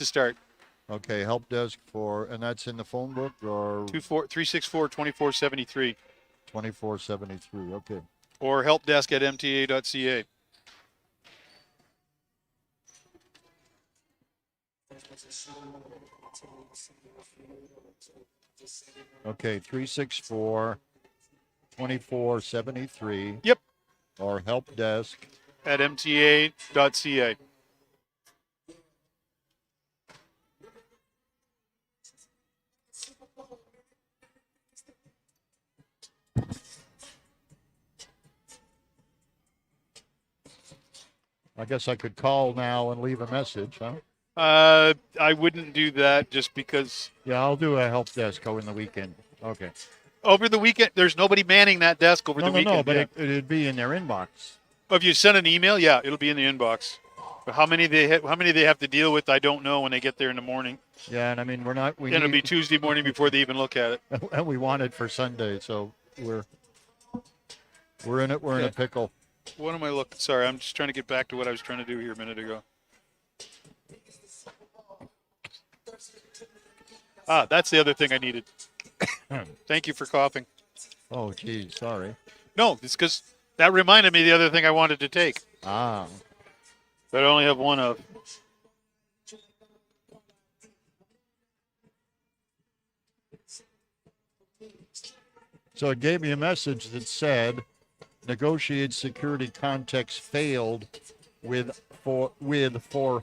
to start. Okay, help desk for, and that's in the phone book or 364-2473 2473. Okay. or helpdesk at mta.ca. Okay, 364 2473 Yep, or help desk. at mta.ca. I guess I could call now and leave a message, huh? I wouldn't do that just because Yeah, I'll do a help desk in the weekend. Okay. over the weekend there's nobody manning that desk over the No, weekend. but Yeah. it'd be in their inbox. If you send an email, yeah, it'll be in the inbox. But how many they have to deal with, I don't know when they get there in the morning. Yeah, and I mean And it'll be Tuesday morning before they even look at it. and we want it for Sunday, so we're in it. We're in a pickle. What am I looking? Sorry, I'm just trying to get back to what I was trying to do here a minute ago. That's the other thing I needed. Thank you for coughing. Oh, geez, sorry. No, it's because that reminded me of the other thing I wanted to take. Ah. That I only have one of. So it gave me a message that said, negotiate security context failed with for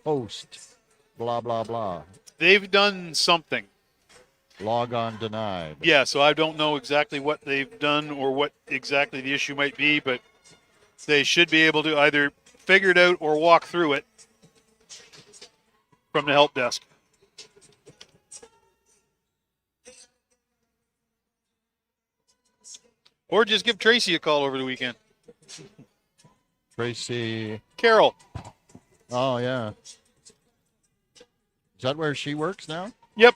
host, blah, blah, blah. They've done something. Log on denied. Yeah, so I don't know exactly what they've done or what exactly the issue might be, but they should be able to either figure it out or walk through it from the help desk. Or just give Tracy a call over the weekend. Tracy. Carol. Oh, yeah. Is that where she works now? Yep.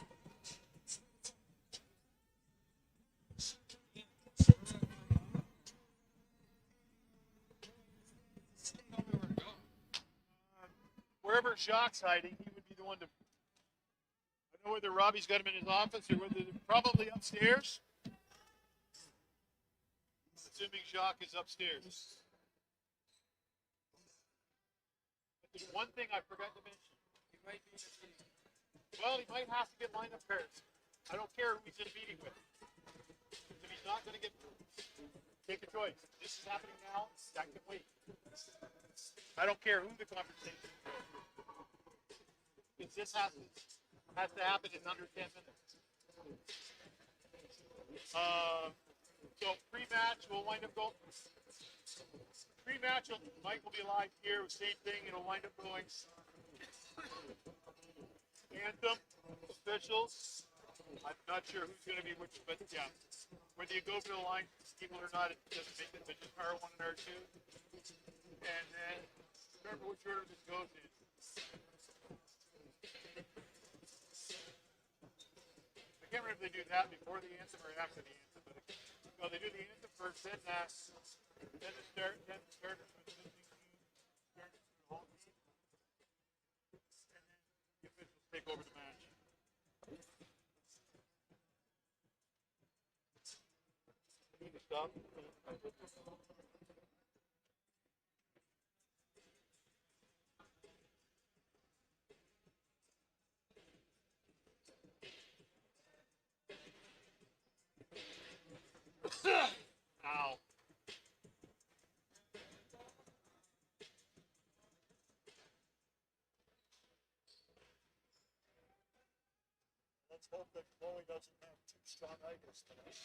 Wherever Jacques hiding, he would be the one to. I don't know whether Robbie's got him in his office or whether they're probably upstairs. Assuming Jacques is upstairs. There's one thing I forgot to mention. Well, he might have to get lined up first. I don't care who he's in a meeting with. If he's not going to get, take a choice. This is happening now. That can wait. I don't care who the conversation is. Because this has to happen in under 10 minutes. So pre-match, we'll wind up going. Pre-match, Mike will be live here. Same thing. It'll wind up going. Anthem, officials. I'm not sure who's going to be which, but yeah. Whether you go for the line, people or not, it doesn't make it. But just R1 and R2. And then remember which order this goes in. I can't remember if they do that before the anthem or after the anthem. But no, they do the anthem first, then the start, then the start. Take over the match. Need to stop. Ow. Let's hope that Chloe doesn't have too strong itis tonight.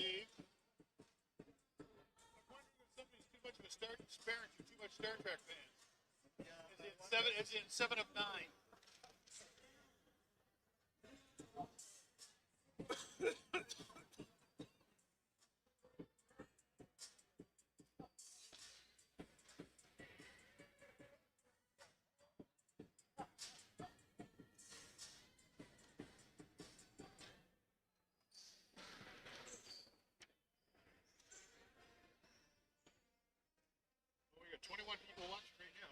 Steve. I'm wondering if somebody's too much of a parents are too much Star Trek fans. It's in 7 of 9. We got 21 people watching right now.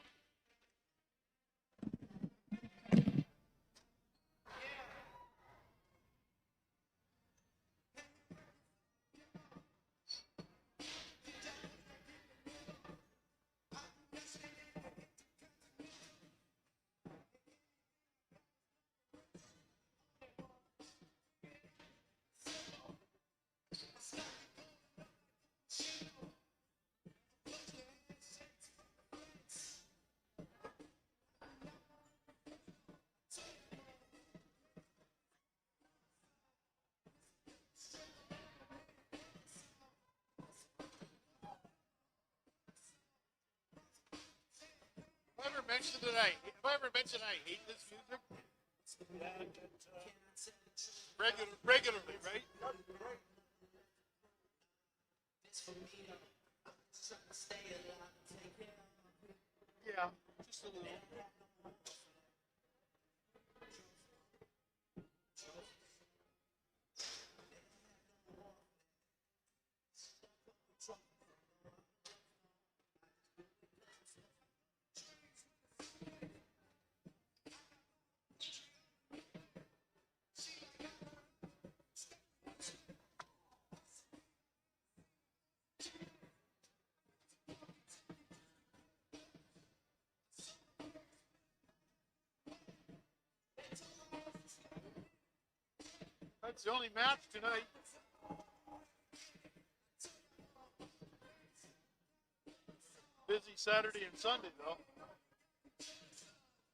Have I ever mentioned I hate this music? Regularly, right? Yeah, just a little. That's the only match tonight. Busy Saturday and Sunday, though.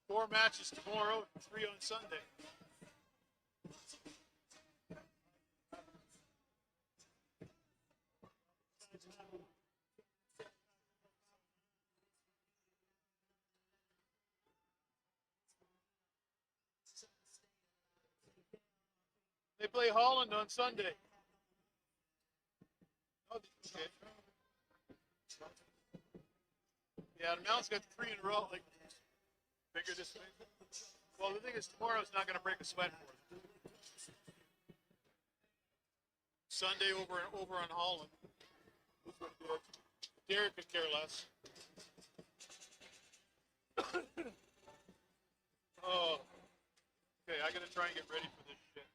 4 matches tomorrow, 3 on Sunday. They play Holland on Sunday. Oh, okay. Yeah, the Mounts got 3 in a row. Like, figure this way. Well, the thing is, tomorrow's not going to break a sweat for them. Sunday over on Holland. Derek could care less. Oh. Okay, I got to try and get ready for this shit.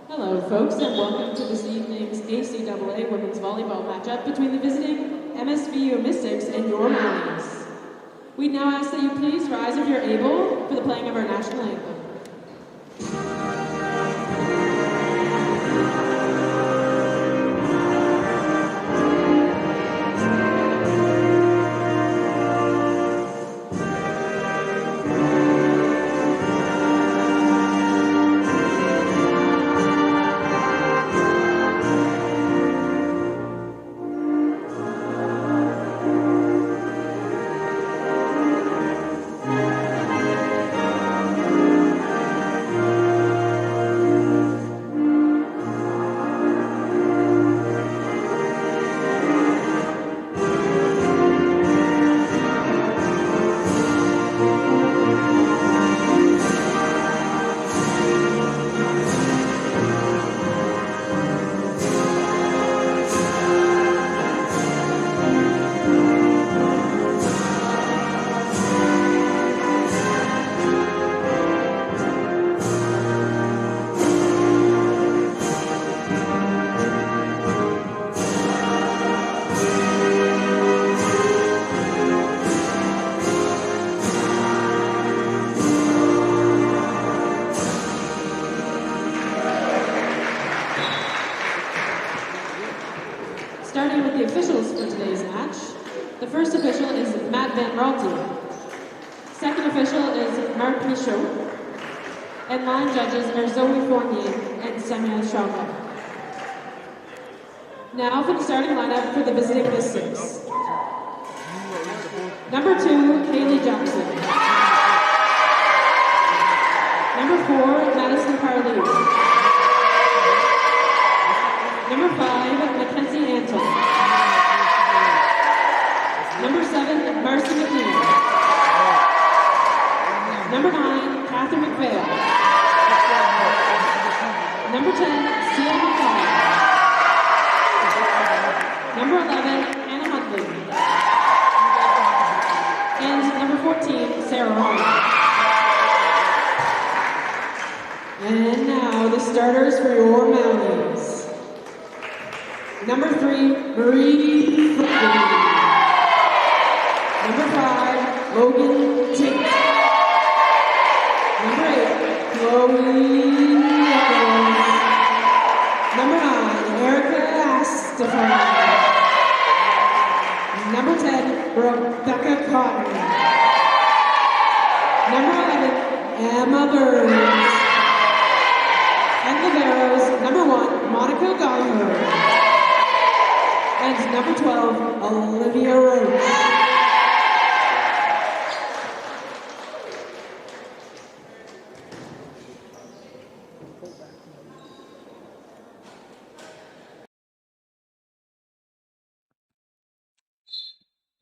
Hello, folks, and welcome to this evening's ACAA women's volleyball matchup between the visiting MSVU Mystics and your Marlies. We now ask that you please rise if you're able for the playing of our national anthem. Starting with the officials for today's match. The first official is Matt Van Raalte. Second official is Mark Michaud. And line judges are Zoe Fournier and Samuel Schauber. Now for the starting lineup for the visiting Mystics. Number 2, Haley Jackson. Number 4, Madison Parley. Number 5, Mackenzie Anton. Number 7, Marcy McNeil. Number 9, Catherine McPhail. Number 10, Seal McCall. Number 11, Anna Huntley. And number 14, Sarah Ryan. And now the starters for your Mounties. Number 3, Marie Frickman. Number 5, Logan Tate. Number 8, Chloe Nichols. Number 9, Erica Astafan. Number 10, Rebecca Cotton. Number 11, Emma Burns. And liberos, number 1, Monica Gallagher. And number 12, Olivia Roach.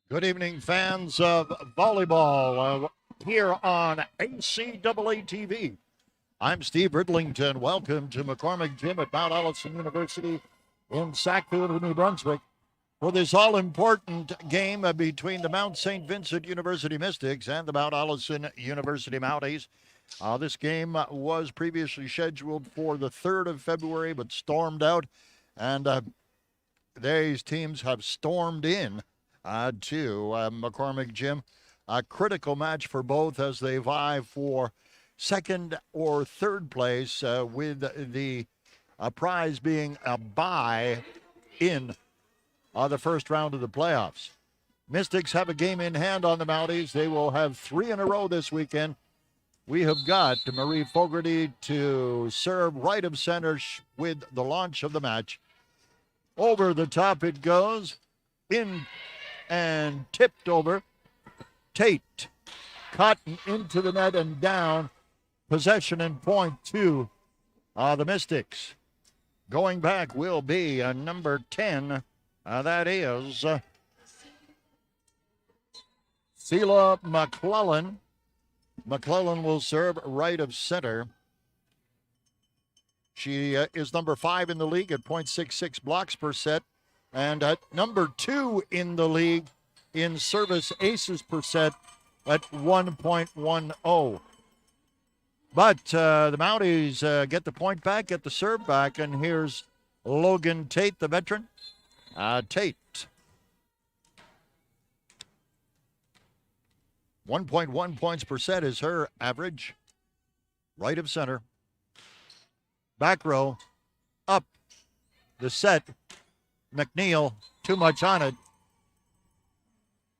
Good evening, fans of volleyball, here on ACAA TV. I'm Steve Ridlington. Welcome to McCormick Gym at Mount Allison University in Sackville, New Brunswick, for this all-important game between the Mount St. Vincent University Mystics and the Mount Allison University Mounties. This game was previously scheduled for the 3rd of February, but stormed out, and these teams have stormed in to McCormick Gym. A critical match for both as they vie for second or third place, with the prize being a bye in the first round of the playoffs. Mystics have a game in hand on the Mounties. They will have 3 in a row this weekend. We have got Marie Fogarty to serve right of center with the launch of the match. Over the top it goes, in and tipped over. Tate, Cotton into the net and down. Possession and point to the Mystics. Going back will be number 10. That is Sheila McClellan. McClellan will serve right of center. She is number 5 in the league at .66 blocks per set, and at number 2 in the league in service aces per set at 1.10. But the Mounties get the point back, get the serve back, and here's Logan Tate, the veteran. Tate. 1.1 points per set is her average. Right of center. Back row. Up. The set. McNeil. Too much on it.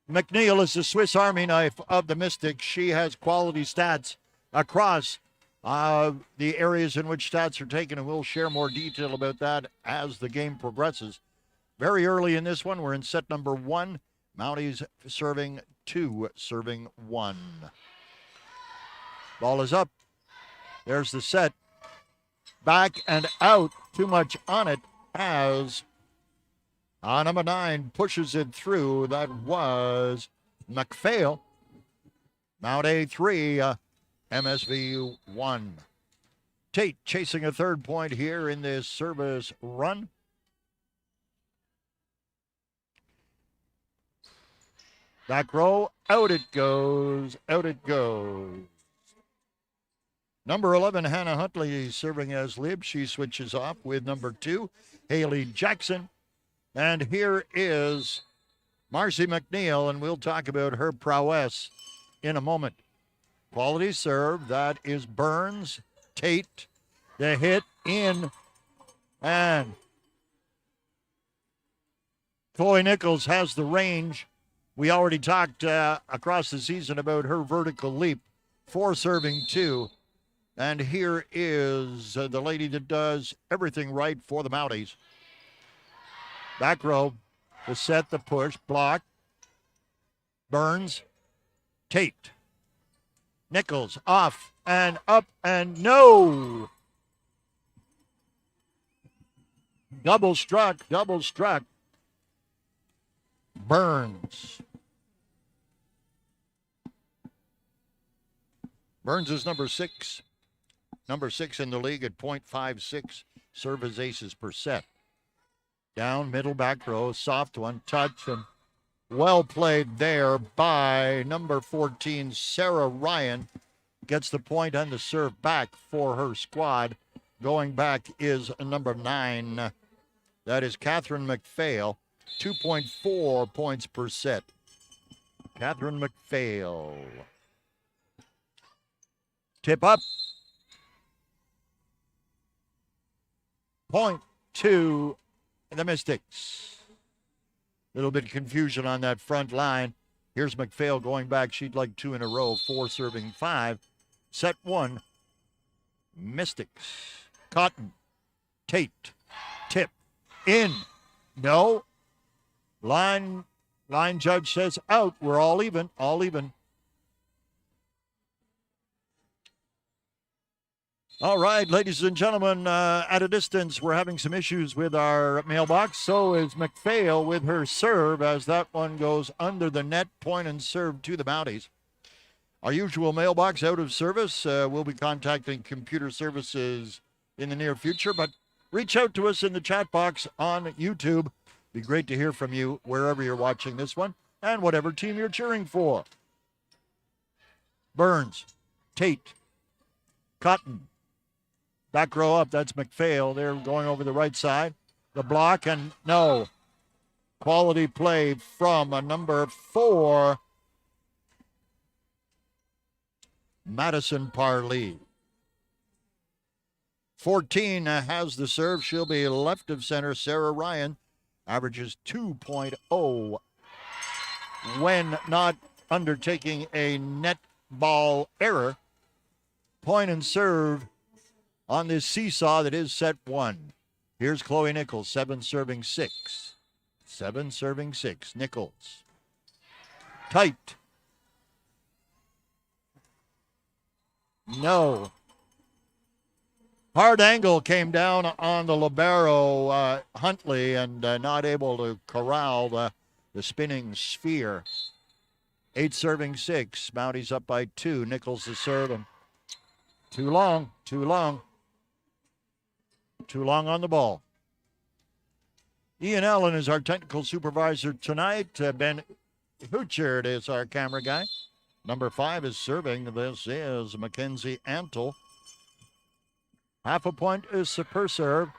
McNeil is the Swiss Army knife of the Mystics. She has quality stats across the areas in which stats are taken, and we'll share more detail about that as the game progresses. Very early in this one, we're in set number 1. Mounties serving 2, serving 1. Ball is up. There's the set. Back and out. Too much on it as number 9 pushes it through. That was McPhail. Mount A3, MSVU 1. Tate chasing a third point here in this service run. Back row, out it goes, out it goes. Number 11, Hannah Huntley, serving as lib. She switches off with number 2, Haley Jackson. And here is Marcy McNeil, and we'll talk about her prowess in a moment. Quality serve, that is Burns. Tate, the hit in, and Chloe Nichols has the range. We already talked across the season about her vertical leap. 4 serving 2. And here is the lady that does everything right for the Mounties. Back row, the set, the push, block. Burns, Tate. Nichols, off and up and no. Double struck. Burns. Burns is number 6. Number 6 in the league at .56 service aces per set. Down, middle, back row, soft one, touch, and well played there by number 14, Sarah Ryan. Gets the point and the serve back for her squad. Going back is number 9. That is Catherine McPhail. 2.4 points per set. Catherine McPhail. Tip up. Point to the Mystics. Little bit of confusion on that front line. Here's McPhail going back. She'd like 2 in a row. 4 serving 5. Set 1. Mystics. Cotton. Tate. Tip. In. No. Line judge says out. We're all even. All even. All right, ladies and gentlemen, at a distance, we're having some issues with our mailbox. So is McPhail with her serve as that one goes under the net, point and serve to the Mounties. Our usual mailbox out of service. We'll be contacting computer services in the near future, but reach out to us in the chat box on YouTube. Be great to hear from you wherever you're watching this one and whatever team you're cheering for. Burns, Tate, Cotton. Back row up, that's McPhail. They're going over the right side. The block, and no. Quality play from a number 4, Madison Parley. 14 has the serve. She'll be left of center. Sarah Ryan averages 2.0 when not undertaking a net ball error. Point and serve on this seesaw that is set 1. Here's Chloe Nichols, 7 serving 6. 7 serving 6. Nichols. Tight. No. Hard angle came down on the libero, Huntley, and not able to corral the spinning sphere. 8 serving 6. Mounties up by 2. Nichols the serve, and too long on the ball. Ian Allen is our technical supervisor tonight. Ben Huchard is our camera guy. Number 5 is serving. This is Mackenzie Antle. Half a point is per serve.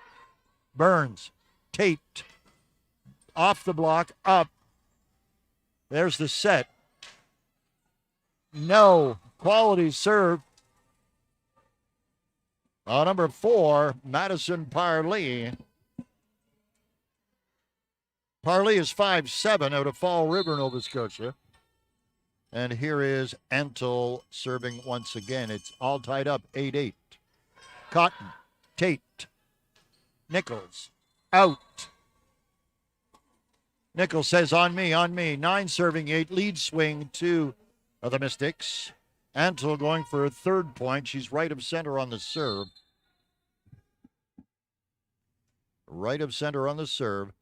Burns. Tate. Off the block. Up. There's the set. No. Quality serve. Number 4, Madison Parley. Parley is 5'7" out of Fall River, Nova Scotia. And here is Antle serving once again. It's all tied up, 8-8. Cotton, Tate, Nichols, out. Nichols says, on me. 9 serving 8, lead swing to the Mystics. Antle going for a 3rd point. She's right of center on the serve. Right of center on the serve.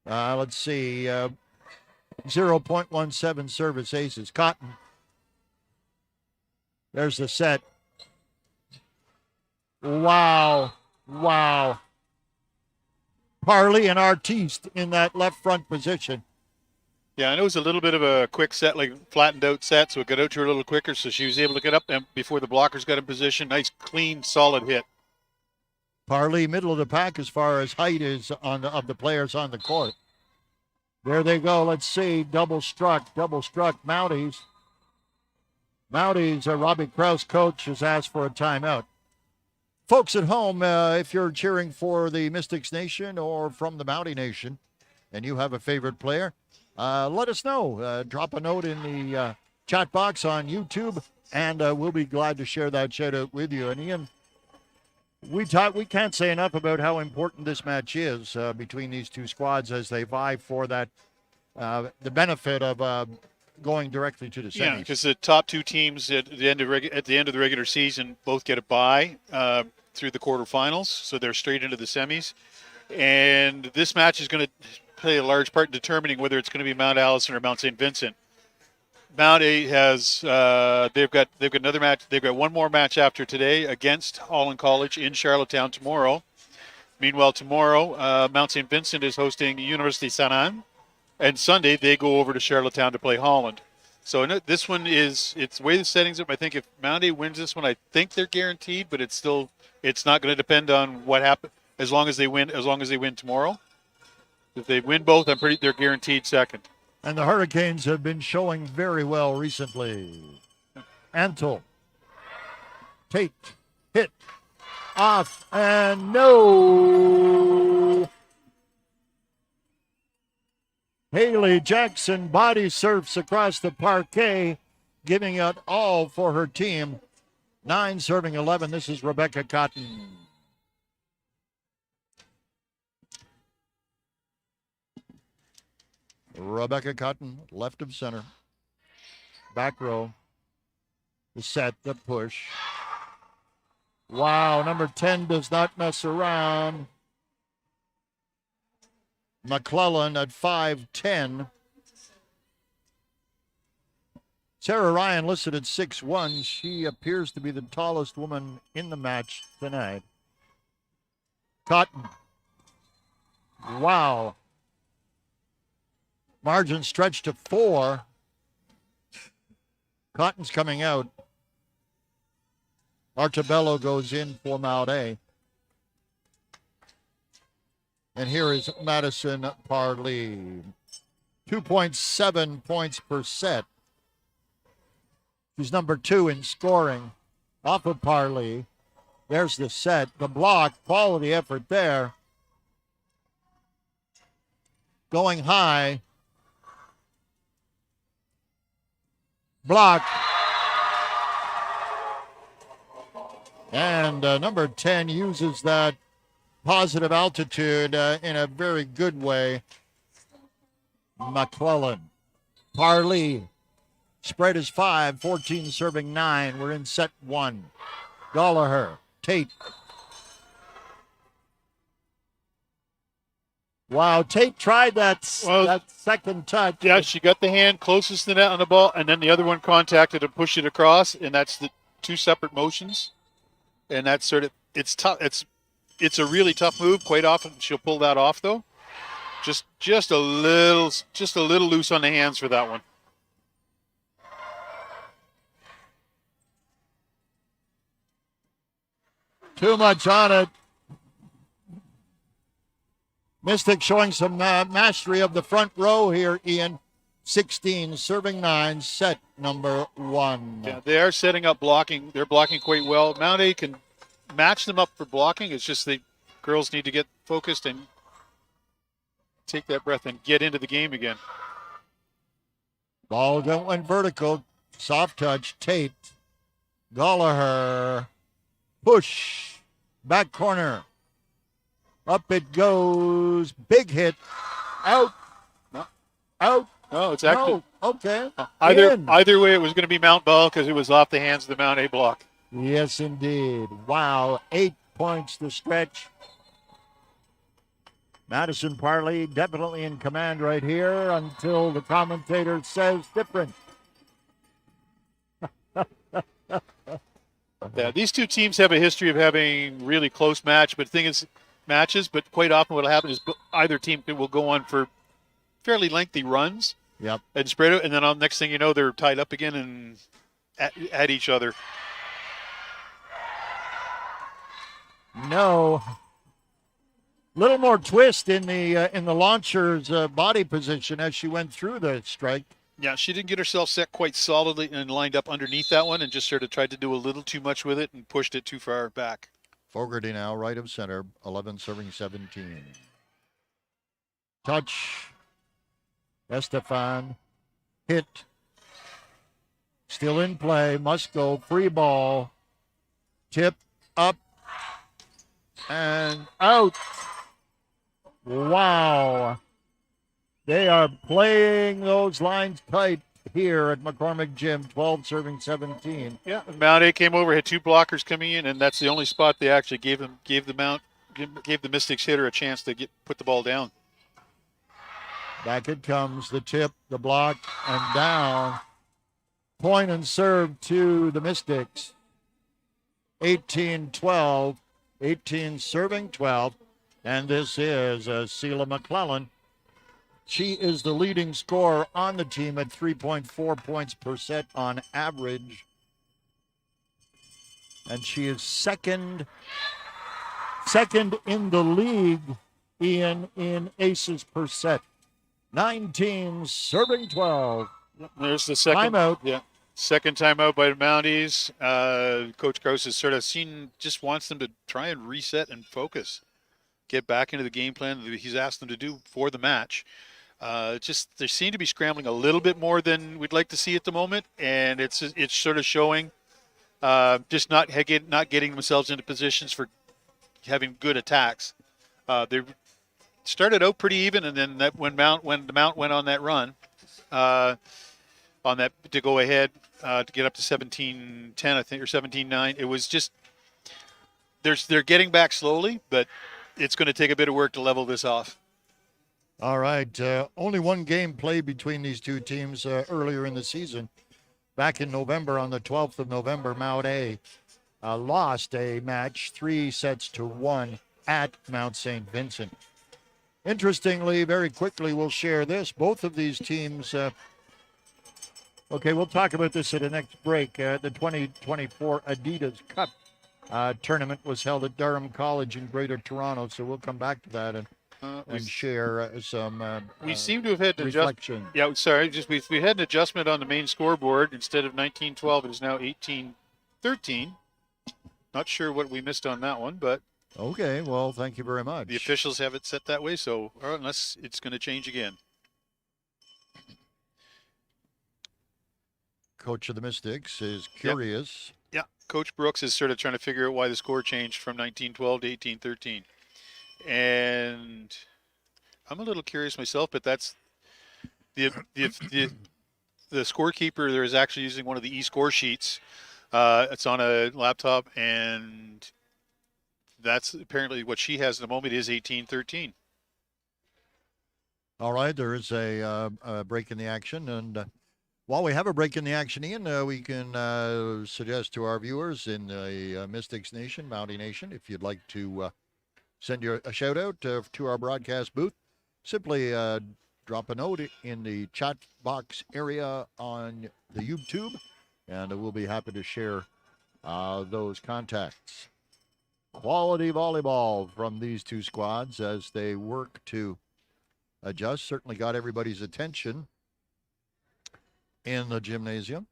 Let's see. 0.17 service aces. Cotton. There's the set. Wow. Parley and Artiste in that left front position. Yeah, and it was a little bit of a quick set, like flattened out set, so it got out to her a little quicker, so she was able to get up before the blockers got in position. Nice, clean, solid hit. Parley, middle of the pack as far as height is of the players on the court. There they go. Let's see. Double struck. Mounties. Robbie Krause, coach, has asked for a timeout. Folks at home, if you're cheering for the Mystics Nation or from the Mountie Nation and you have a favorite player, let us know. Drop a note in the chat box on YouTube, and we'll be glad to share that shout out with you. And Ian, we can't say enough about how important this match is between these two squads as they vie for that the benefit of going directly to the semis. Yeah, because the top two teams at the end of the regular season both get a bye through the quarterfinals, so they're straight into the semis. And this match is going to play a large part in determining whether it's going to be Mount Allison or Mount St. Vincent. Mount A has they've got another match. They've got one more match after today against Holland College in Charlottetown tomorrow. Meanwhile, tomorrow Mount St. Vincent is hosting University Saint Anne, and Sunday they go over to Charlottetown to play Holland. So this one it's the way the settings up. I think if Mount A wins this one, I think they're guaranteed, but it's not going to depend on what happens as long as they win tomorrow. If they win both, they're guaranteed second. And the Hurricanes have been showing very well recently. Antle. Tate. Hit. Off. And no. Haley Jackson body surfs across the parquet, giving it all for her team. 9 serving 11. This is Rebecca Cotton. Rebecca Cotton, left of center. Back row. The set, the push. Wow, number 10 does not mess around. McClellan at 5'10". Sarah Ryan listed at 6'1". She appears to be the tallest woman in the match tonight. Cotton. Wow. Margin stretched to 4. Cotton's coming out. Artabello goes in for Mount A. And here is Madison Parley. 2.7 points per set. She's number 2 in scoring. Off of Parley. There's the set. The block. Quality effort there. Going high. Block. And number 10 uses that positive altitude in a very good way. McClellan. Parley. Spread is 5, 14 serving 9. We're in set 1. Gallagher. Tate. Wow, Tate tried that second touch. Yeah, she got the hand closest to the net on the ball, and then the other one contacted and pushed it across, and that's the 2 separate motions. And that's sort of, it's tough. It's a really tough move. Quite often she'll pull that off though. Just a little loose on the hands for that one. Too much on it. Mystic showing some mastery of the front row here, Ian. 16, serving 9, set number 1. Yeah, they are setting up blocking. They're blocking quite well. Mount A can match them up for blocking. It's just the girls need to get focused and take that breath and get into the game again. Ball went vertical. Soft touch. Tate. Gallagher. Push. Back corner. Up it goes. Big hit. Out. No. Out. No, it's actually. No. Okay. Either way, it was going to be Mount Ball because it was off the hands of the Mount A block. Yes, indeed. Wow. 8 points to stretch. Madison Parley definitely in command right here until the commentator says different. Yeah, these two teams have a history of having really close matches, but quite often what will happen is either team will go on for fairly lengthy runs. Yep. And spread it, and then on next thing you know, they're tied up again and at each other. No. Little more twist in the launcher's body position as she went through the strike. Yeah, she didn't get herself set quite solidly and lined up underneath that one and just sort of tried to do a little too much with it and pushed it too far back. Fogarty now, right of center, 11 serving 17. Touch. Estefan. Hit. Still in play. Must go. Free ball. Tip up. And out. Wow. They are playing those lines tight here at McCormick Gym, 12 serving 17. Yeah, Mount A came over, had two blockers coming in, and that's the only spot they actually gave the Mystics hitter a chance to put the ball down. Back it comes, the tip, the block, and down. Point and serve to the Mystics. 18-12, 18 serving 12, and this is Sheila McClellan. She is the leading scorer on the team at 3.4 points per set on average. And she is second in the league, Ian, in aces per set. 19 serving 12. There's the second timeout. Yeah, second timeout by the Mounties. Coach Gross has sort of just wants them to try and reset and focus, get back into the game plan that he's asked them to do for the match. Just they seem to be scrambling a little bit more than we'd like to see at the moment, and it's sort of showing. Just not getting themselves into positions for having good attacks. They started out pretty even, and then when the Mount went on that run, on that to go ahead to get up to 17-10, I think, or 17-9, it was just they're getting back slowly, but it's going to take a bit of work to level this off. All right. Only one game played between these two teams earlier in the season. Back in November, on the 12th of November, Mount A lost a match 3-1 at Mount St. Vincent. Interestingly, very quickly, we'll share this. Both of these teams, okay, we'll talk about this at the next break. The 2024 Adidas Cup tournament was held at Durham College in Greater Toronto, so we'll come back to that and share some we seem to have had an reflection. Yeah, sorry, we had an adjustment on the main scoreboard. Instead of 19-12, it is now 18-13. Not sure what we missed on that one, but okay, well, thank you very much. The officials have it set that way, so unless it's going to change again. Coach of the Mystics is curious. Yeah, Coach Brooks is sort of trying to figure out why the score changed from 19-12 to 18-13. And I'm a little curious myself, but that's the scorekeeper there is actually using one of the e-score sheets. It's on a laptop, and that's apparently what she has at the moment is 18-13. All right, there is a break in the action, and while we have a break in the action, Ian, we can suggest to our viewers in the Mystics Nation, Mountie Nation, if you'd like to send you a shout out to our broadcast booth, simply drop a note in the chat box area on the YouTube, and we'll be happy to share those contacts. Quality volleyball from these two squads as they work to adjust. Certainly got everybody's attention in the gymnasium.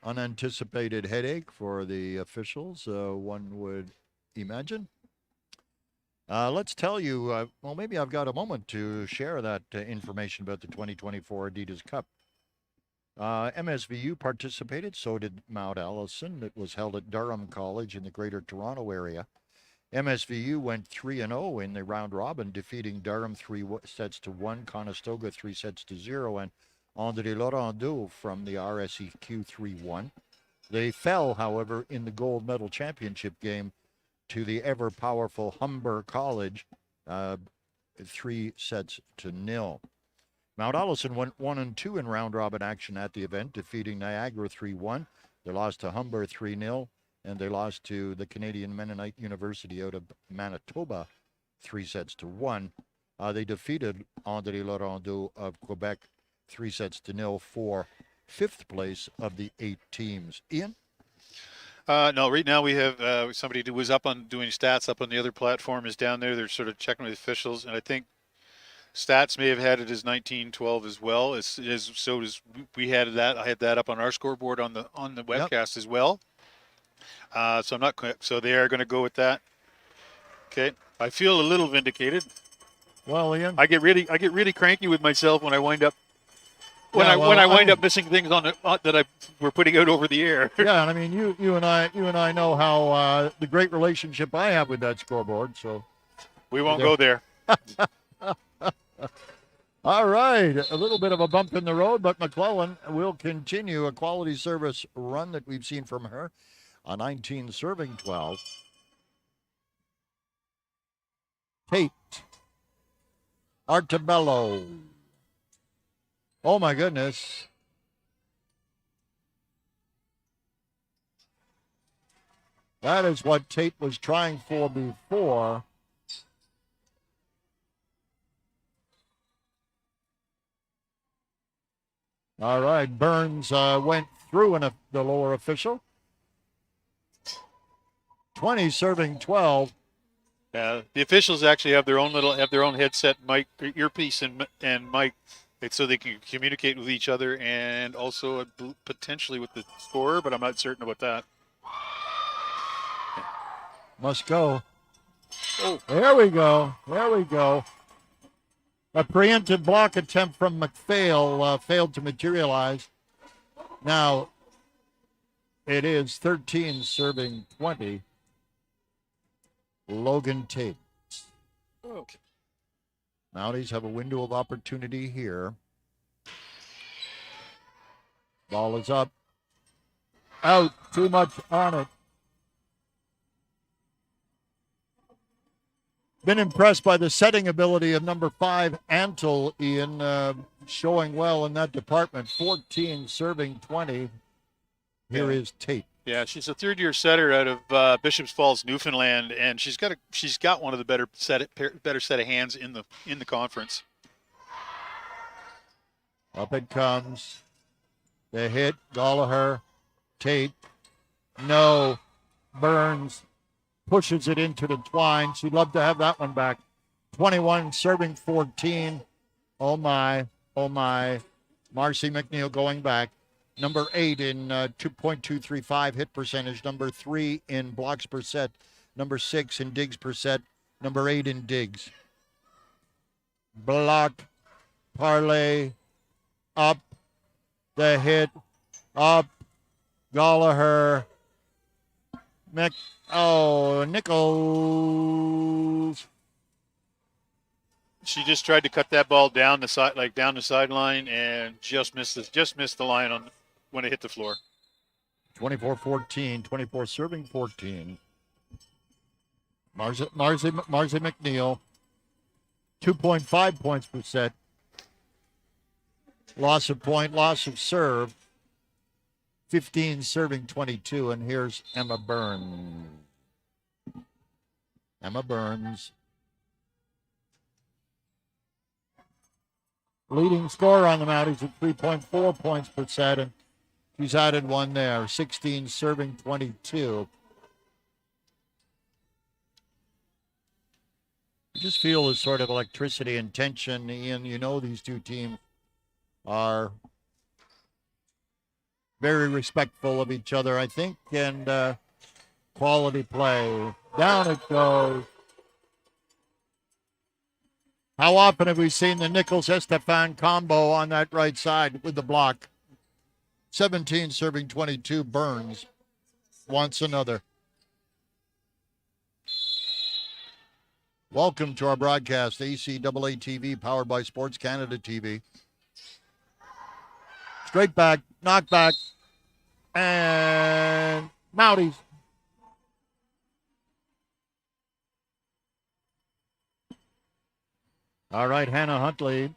Unanticipated headache for the officials, one would imagine. Let's tell you, well, maybe I've got a moment to share that information about the 2024 Adidas Cup. MSVU participated, so did Mount Allison. It was held at Durham College in the Greater Toronto area. MSVU went 3-0 in the round robin, defeating Durham 3-1, Conestoga 3-0, and André Laurent from the RSEQ 3-1. They fell, however, in the gold medal championship game to the ever-powerful Humber College, 3-0. Mount Allison went 1-2 in round-robin action at the event, defeating Niagara 3-1. They lost to Humber 3-0, and they lost to the Canadian Mennonite University out of Manitoba 3-1. They defeated André Laurent of Quebec 3-0 for fifth place of the 8 teams. Ian? No, right now we have somebody who was up on doing stats up on the other platform is down there. They're sort of checking with the officials, and I think Stats may have had it as 19-12 as well. So does we had that. I had that up on our scoreboard on the webcast as well. So I'm not quite, so they are going to go with that. Okay, I feel a little vindicated. Well, Ian, I get really cranky with myself when I wind up when Yeah, I well, wind up missing things that we're putting out over the air. yeah, and I mean, you and I know how the great relationship I have with that scoreboard. So We won't go there. all right, a little bit of a bump in the road, but McClellan will continue a quality service run that we've seen from her. A 19 serving 12. Tate. Artabello. Oh my goodness. That is what Tate was trying for before. All right, Burns went through the lower official. 20 serving 12. The officials actually have their own headset mic, earpiece, and mic, so they can communicate with each other and also potentially with the scorer, but I'm not certain about that. Must go. Oh, There we go. There we go. A preemptive block attempt from McPhail failed to materialize. Now, it is 13 serving 20. Logan Tate. okay. Mounties have a window of opportunity here. Ball is up. Out. Too much on it. Been impressed by the setting ability of number 5, Antle, Ian, showing well in that department. 14 serving 20. Here is Tate. Yeah, she's a third-year setter out of Bishops Falls, Newfoundland, and she's got one of the better set of hands in the conference. Up it comes. The hit. Gallagher. Tate. No. Burns pushes it into the twine. She'd love to have that one back. 21 serving 14. Oh my. Oh my. Marcy McNeil going back. Number 8 in 2.235 hit percentage. Number 3 in blocks per set. Number 6 in digs per set. Number 8 in digs. Block. Parlay. Up. The hit. Up. Gallagher. Nichols. She just tried to cut that ball down the sideline, and just missed the line when it hit the floor. 24-14, 24 serving 14. Marcy McNeil, 2.5 points per set. Loss of point, loss of serve. 15 serving 22, and here's Emma Burns. Emma Burns. Leading scorer on the Mounties at 3.4 points per set, and she's added one there. 16 serving 22. You just feel this sort of electricity and tension, Ian. You know these two teams are very respectful of each other, I think, and quality play. Down it goes. How often have we seen the Nichols-Estefan combo on that right side with the block? 17 serving 22. Burns wants another. Welcome to our broadcast, ACAA TV, powered by Sports Canada TV. Straight back, knock back, and Mounties. All right, Hannah Huntley,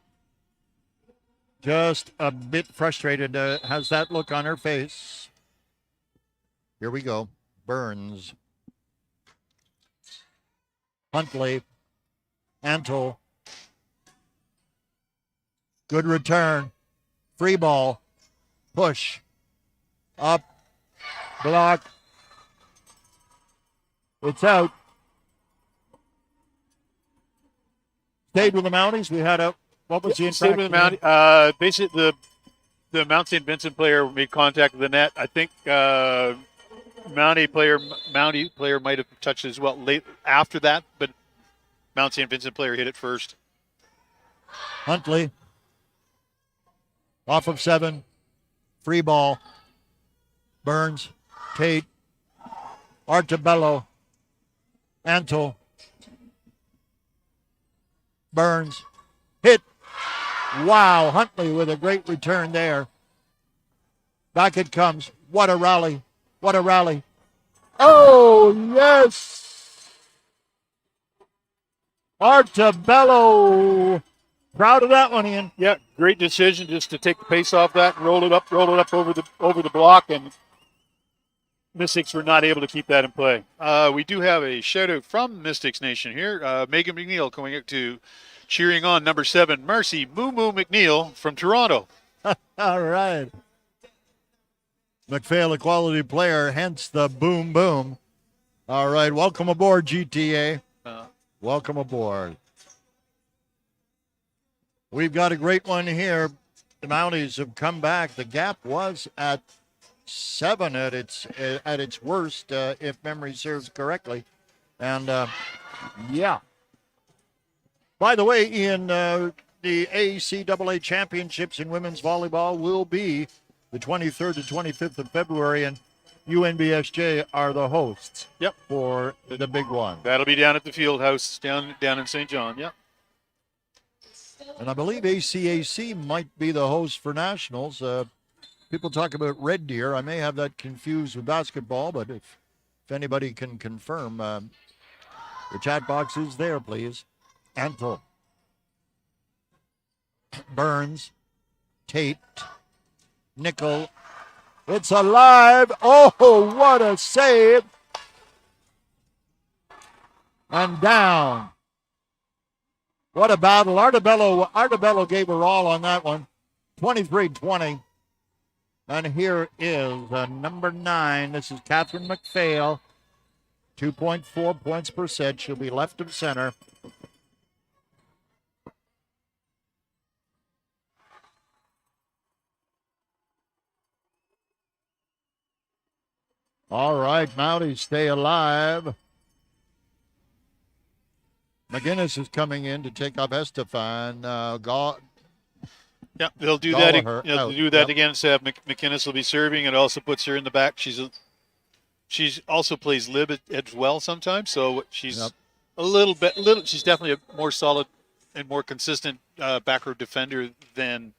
just a bit frustrated, has that look on her face. Here we go. Burns. Huntley. Antle. Good return. Free ball. Push. Up. Block. It's out. Stayed with the Mounties. We had a, what was the Stayed with the infraction? Mount. Basically, the Mount St. Vincent player made contact with the net. I think Mountie player might have touched it as well late after that, but Mount St. Vincent player hit it first. Huntley. Off of 7. Free ball. Burns. Tate. Artabello. Antle. Burns. Hit. Wow. Huntley with a great return there. Back it comes. What a rally. What a rally. Oh, yes. Artabello. Proud of that one, Ian. Yeah, great decision just to take the pace off that and roll it up over the block, and Mystics were not able to keep that in play. We do have a shout out from Mystics Nation here. Megan McNeil coming out to cheering on number 7, Marcy Moo Moo McNeil from Toronto. All right. McPhail, a quality player, hence the boom boom. All right, welcome aboard, GTA. Welcome aboard. We've got a great one here. The Mounties have come back. The gap was at 7 at its worst, if memory serves correctly. And, yeah. By the way, Ian, the ACAA Championships in women's volleyball will be the 23rd to 25th of February, and UNBSJ are the hosts. Yep. For the big one. That'll be down at the field house down in St. John. Yep. And I believe ACAC might be the host for nationals. People talk about Red Deer. I may have that confused with basketball, but if anybody can confirm, the chat box is there, please. Antle. Burns. Tate. Nickel. It's alive. Oh, what a save. And down. What a battle. Artabello gave her all on that one. 23-20. And here is number 9. This is Catherine McPhail. 2.4 points per set. She'll be left of center. All right, Mounties stay alive. McGinnis is coming in to take off Estefan. Yeah, they'll do Gallagher that. They'll do that again. So McInnes will be serving. It also puts her in the back. She's also plays lib as well sometimes. So she's a little. She's definitely a more solid and more consistent back row defender than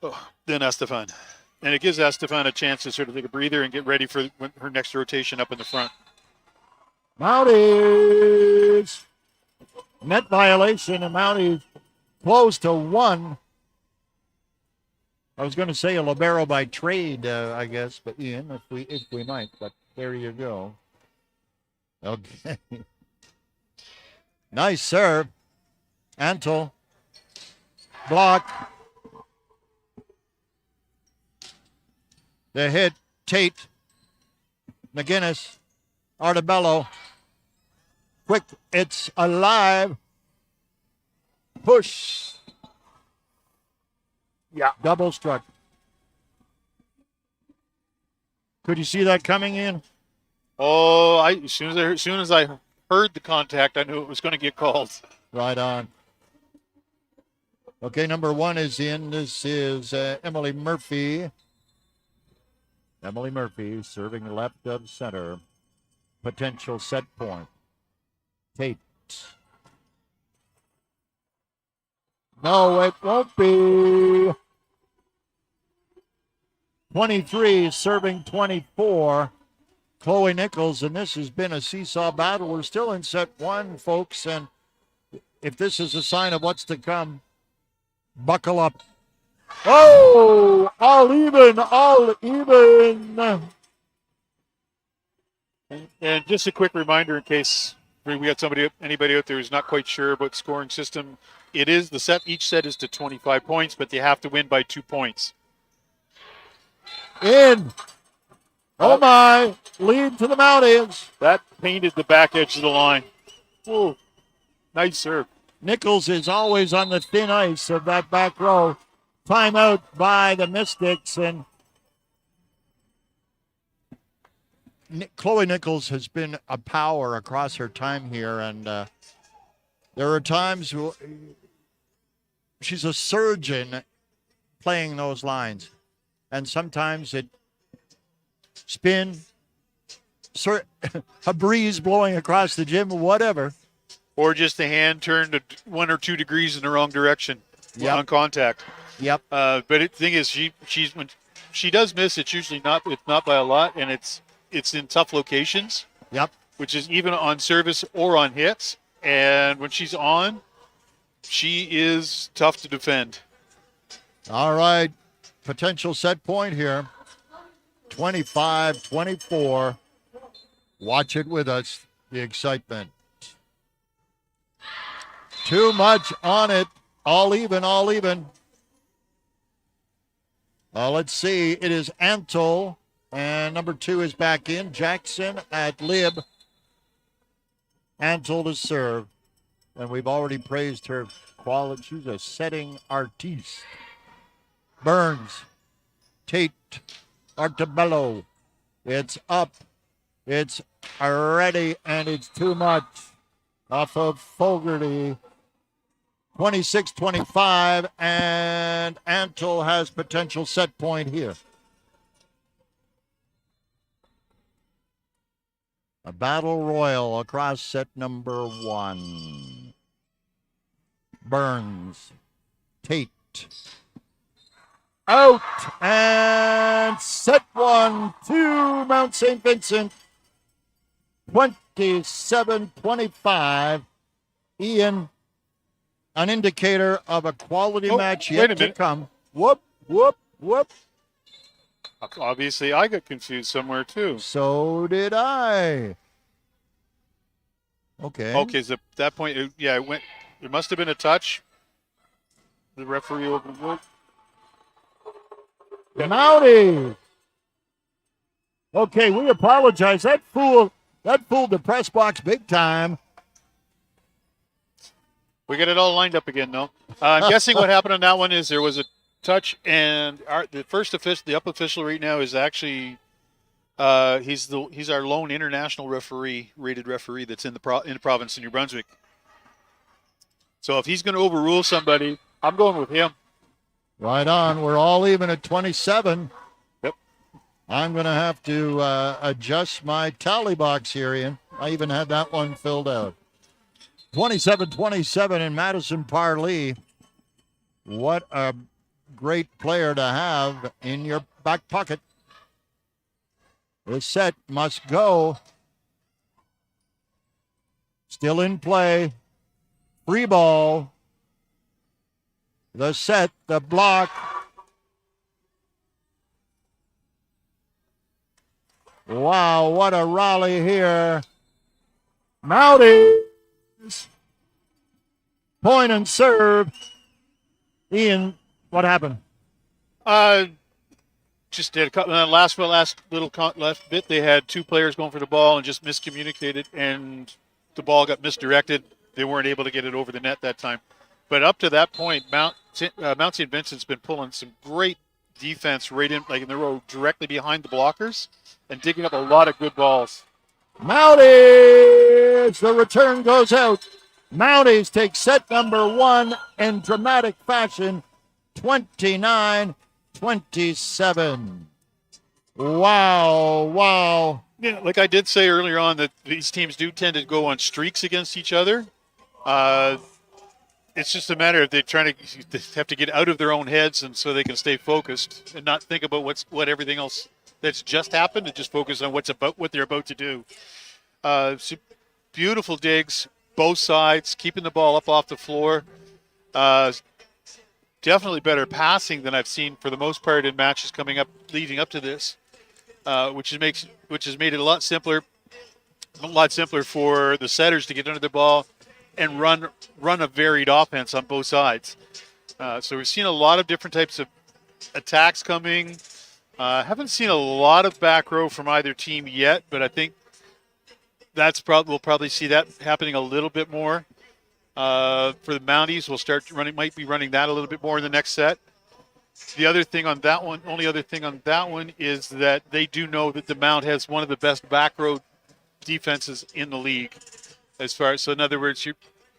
Estefan. And it gives Estefan a chance to sort of take a breather and get ready for her next rotation up in the front. Mounties. Net violation, and Mounties close to 1. I was going to say a libero by trade, I guess, but Ian, if we might, but there you go. Okay. Nice serve. Antle. Block. The hit. Tate. McGinnis. Artabello. Quick, it's alive. Push. Yeah. Double struck. Could you see that coming in? Oh, as soon as I heard the contact, I knew it was going to get called. Right on. Okay, number 1 is in. This is Emily Murphy. Emily Murphy serving left of center. Potential set point. Tate. No, it won't be. 23 serving 24. Chloe Nichols, and this has been a seesaw battle. We're still in set 1, folks, and if this is a sign of what's to come, buckle up. Oh, all even. And just a quick reminder in case we got anybody out there who's not quite sure about scoring system. It is each set is to 25 points, but they have to win by 2 points. In. Oh my, lead to the Mounties. That painted the back edge of the line. Whoa, nice serve. Nichols is always on the thin ice of that back row. Timeout by the Mystics, and Chloe Nichols has been a power across her time here, and there are times she's a surgeon playing those lines, and sometimes it spin, a breeze blowing across the gym, whatever. Or just the hand turned 1 or 2 degrees in the wrong direction Yep. on contact. Yep. But the thing is, she's when she does miss, it's usually not by a lot, and it's in tough locations. Yep. Which is even on service or on hits. And when she's on, she is tough to defend. All right. Potential set point here. 25-24. Watch it with us. The excitement. Too much on it. All even, all even. Let's see. It is Antle. And number 2 is back in. Jackson at lib. Antle to serve. And we've already praised her quality. She's a setting artiste. Burns. Tate. Artabello. It's up. It's ready. And it's too much. Off of Fogarty. 26-25. And Antle has potential set point here. A battle royal across set number 1. Burns. Tate. Out. And set 1 to Mount St. Vincent. 27-25. Ian, an indicator of a quality match yet to come. Whoop, whoop, whoop. Obviously, I got confused somewhere, too. So did I. Okay. Okay, so at that point, it went. It must have been a touch. The referee overruled. Penalty. Okay, we apologize. That fooled the press box big time. We got it all lined up again, though. I'm guessing what happened on that one is there was a touch, and the first official, the up official right now is actually he's our lone international rated referee that's in the province of New Brunswick. So if he's going to overrule somebody, I'm going with him. Right on. We're all even at 27. Yep. I'm going to have to adjust my tally box here, Ian. I even had that one filled out. 27-27 in Madison Parlee. What a great player to have in your back pocket. This set must go. Still in play. Free ball. The set, the block. Wow, what a rally here. Mounties. Point and serve. Ian, what happened? Just did a couple, last bit. They had 2 players going for the ball and just miscommunicated, and the ball got misdirected. They weren't able to get it over the net that time. But up to that point, Mount St. Vincent's been pulling some great defense right in, like in the row, directly behind the blockers, and digging up a lot of good balls. Mounties! The return goes out. Mounties take set number 1 in dramatic fashion, 29-27. Wow. Yeah, like I did say earlier on that these teams do tend to go on streaks against each other. It's just a matter of they have to get out of their own heads, and so they can stay focused and not think about what everything else that's just happened, and just focus on what they're about to do. So beautiful digs, both sides, keeping the ball up off the floor. Definitely better passing than I've seen for the most part in matches leading up to this, which has made it a lot simpler for the setters to get under the ball and run a varied offense on both sides. So we've seen a lot of different types of attacks coming. Haven't seen a lot of back row from either team yet, but I think we'll probably see that happening a little bit more. For the Mounties, might be running that a little bit more in the next set. The other thing on that one, only other thing on that one is that they do know that the Mount has one of the best back row defenses in the league. So in other words,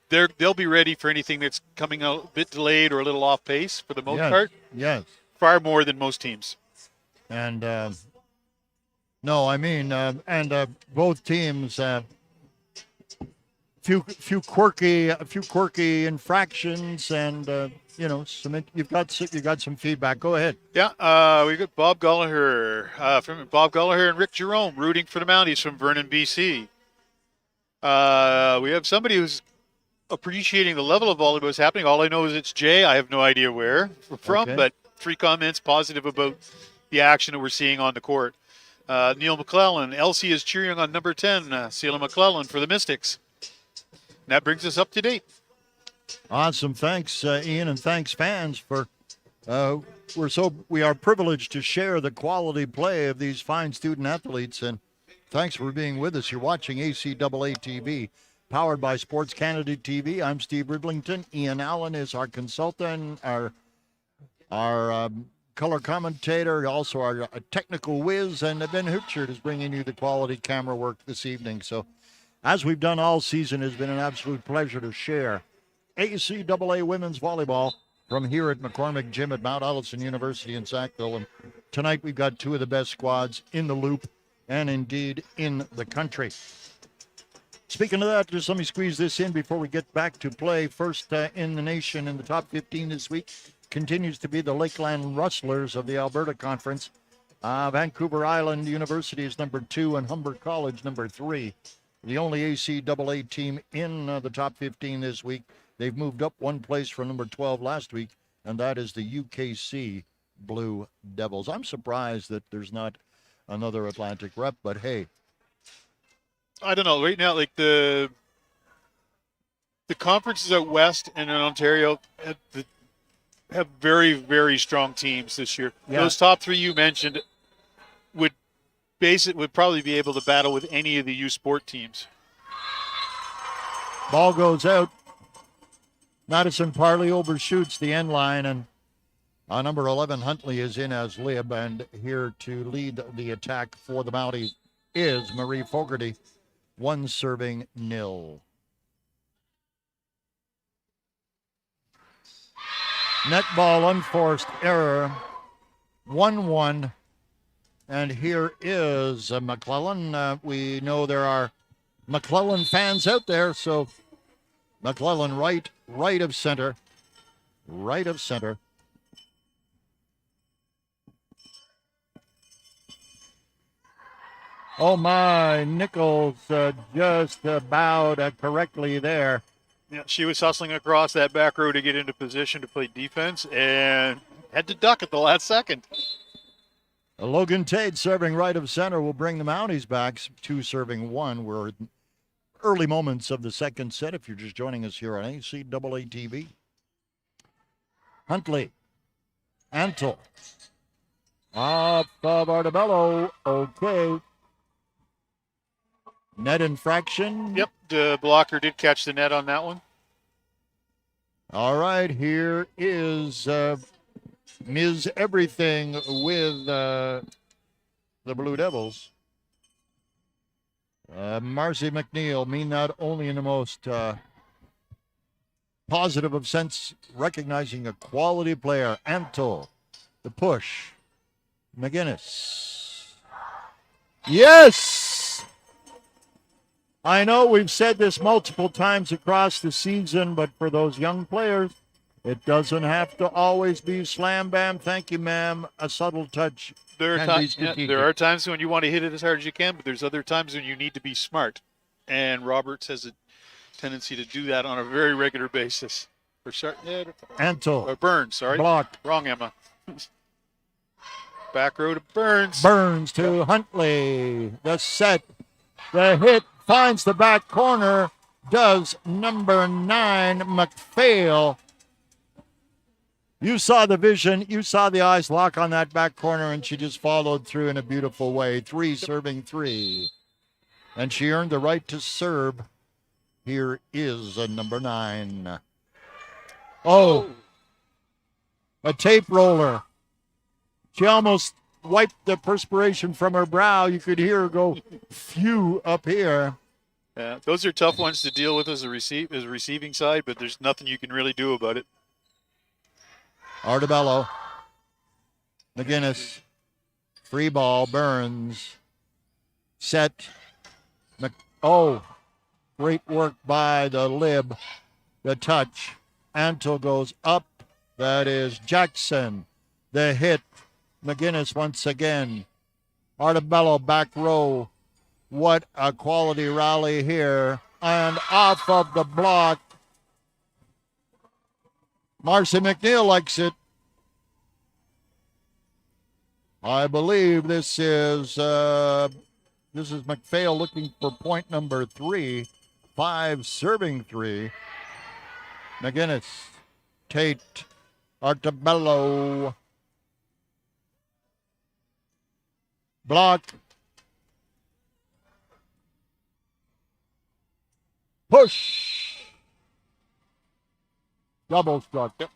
they'll be ready for anything that's coming out a bit delayed or a little off pace for the most part. Yes. Far more than most teams. And both teams few quirky infractions, and you've got some feedback. Go ahead. Yeah, we got Bob Gallagher and Rick Jerome rooting for the Mounties from Vernon, BC. We have somebody who's appreciating the level of volleyball that's happening. All I know is it's Jay. I have no idea where from, but 3 comments positive about the action that we're seeing on the court. Neil McClellan. Elsie is cheering on number 10, Celia McClellan for the Mystics. And that brings us up to date. Awesome. Thanks, Ian, and thanks, fans, for we are privileged to share the quality play of these fine student athletes, and thanks for being with us. You're watching ACAA TV, powered by Sports Canada TV. I'm Steve Ridlington. Ian Allen is our consultant, our color commentator, also our technical whiz, and Ben Hootchard is bringing you the quality camera work this evening. So, as we've done all season, it's been an absolute pleasure to share ACAA women's volleyball from here at McCormick Gym at Mount Allison University in Sackville. And tonight we've got 2 of the best squads in the loop and indeed in the country. Speaking of that, just let me squeeze this in before we get back to play. First in the nation in the top 15 this week continues to be the Lakeland Rustlers of the Alberta Conference. Vancouver Island University is number 2 and Humber College number 3. The only ACAA team in the top 15 this week. They've moved up 1 place from number 12 last week, and that is the UKC Blue Devils. I'm surprised that there's not another Atlantic rep, but hey. I don't know. Right now, like the conferences out west and in Ontario have very, very strong teams this year. Yeah. Those top 3 you mentioned would probably be able to battle with any of the U Sport teams. Ball goes out. Madison Parley overshoots the end line, and number 11 Huntley is in as lib, and here to lead the attack for the Mounties is Marie Fogarty, 1 serving 0. Net ball, unforced error, 1-1. And here is McClellan. We know there are McClellan fans out there, so McClellan right of center. Oh my, Nichols just bowed correctly there. Yeah, she was hustling across that back row to get into position to play defense and had to duck at the last second. Logan Tate serving right of center will bring the Mounties back. 2 serving 1. We're early moments of the second set if you're just joining us here on ACAA TV. Huntley. Antle. Off of Artebello. Okay. Net infraction. Yep, the blocker did catch the net on that one. All right, here is Ms. Everything with the Blue Devils. Marcy McNeil, mean that only in the most positive of sense, recognizing a quality player. Antle, the push. McGinnis. Yes! I know we've said this multiple times across the season, but for those young players, it doesn't have to always be slam bam. Thank you, ma'am. A subtle touch. There are times when you want to hit it as hard as you can, but there's other times when you need to be smart. And Roberts has a tendency to do that on a very regular basis. Antle. Burns, sorry. Block. Wrong, Emma. Back row to Burns. Burns to Huntley. The set. The hit finds the back corner. Does number 9, McPhail. You saw the vision. You saw the eyes lock on that back corner, and she just followed through in a beautiful way. 3 serving 3. And she earned the right to serve Here is a number 9. Oh, a tape roller. She almost wiped the perspiration from her brow. You could hear her go, phew, up here. Yeah, those are tough ones to deal with as a receiving side, but there's nothing you can really do about it. Artabello. McGinnis. Free ball. Burns. Set. Great work by the lib. The touch. Antle goes up. That is Jackson. The hit. McGinnis once again. Artabello back row. What a quality rally here. And off of the block. Marcy McNeil likes it. I believe this is McPhail looking for point number 3. 5 serving 3. McGinnis, Tate, Artabello. Block. Push. Double struck. Yep.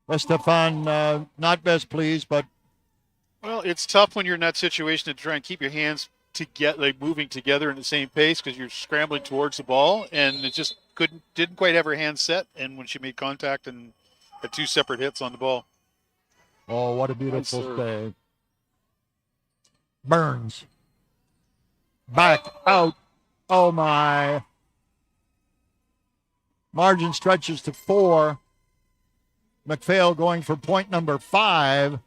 Estefan, not best pleased, but. Well, it's tough when you're in that situation to try and keep your hands moving together in the same pace because you're scrambling towards the ball, and it just didn't quite have her hands set. And when she made contact and had 2 separate hits on the ball. Oh, what a beautiful save. Burns. Back out. Oh, my. Margin stretches to 4. McPhail going for point number 5.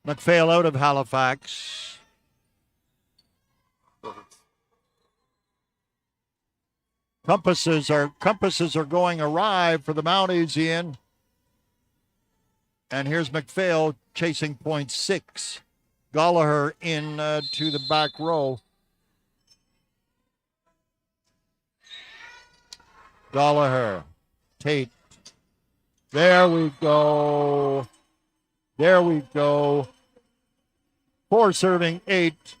McPhail out of Halifax. Compasses are going awry for the Mounties, Ian. And here's McPhail chasing point 6. Gallagher in to the back row. Gallagher. Tate. There we go. 4 serving 8.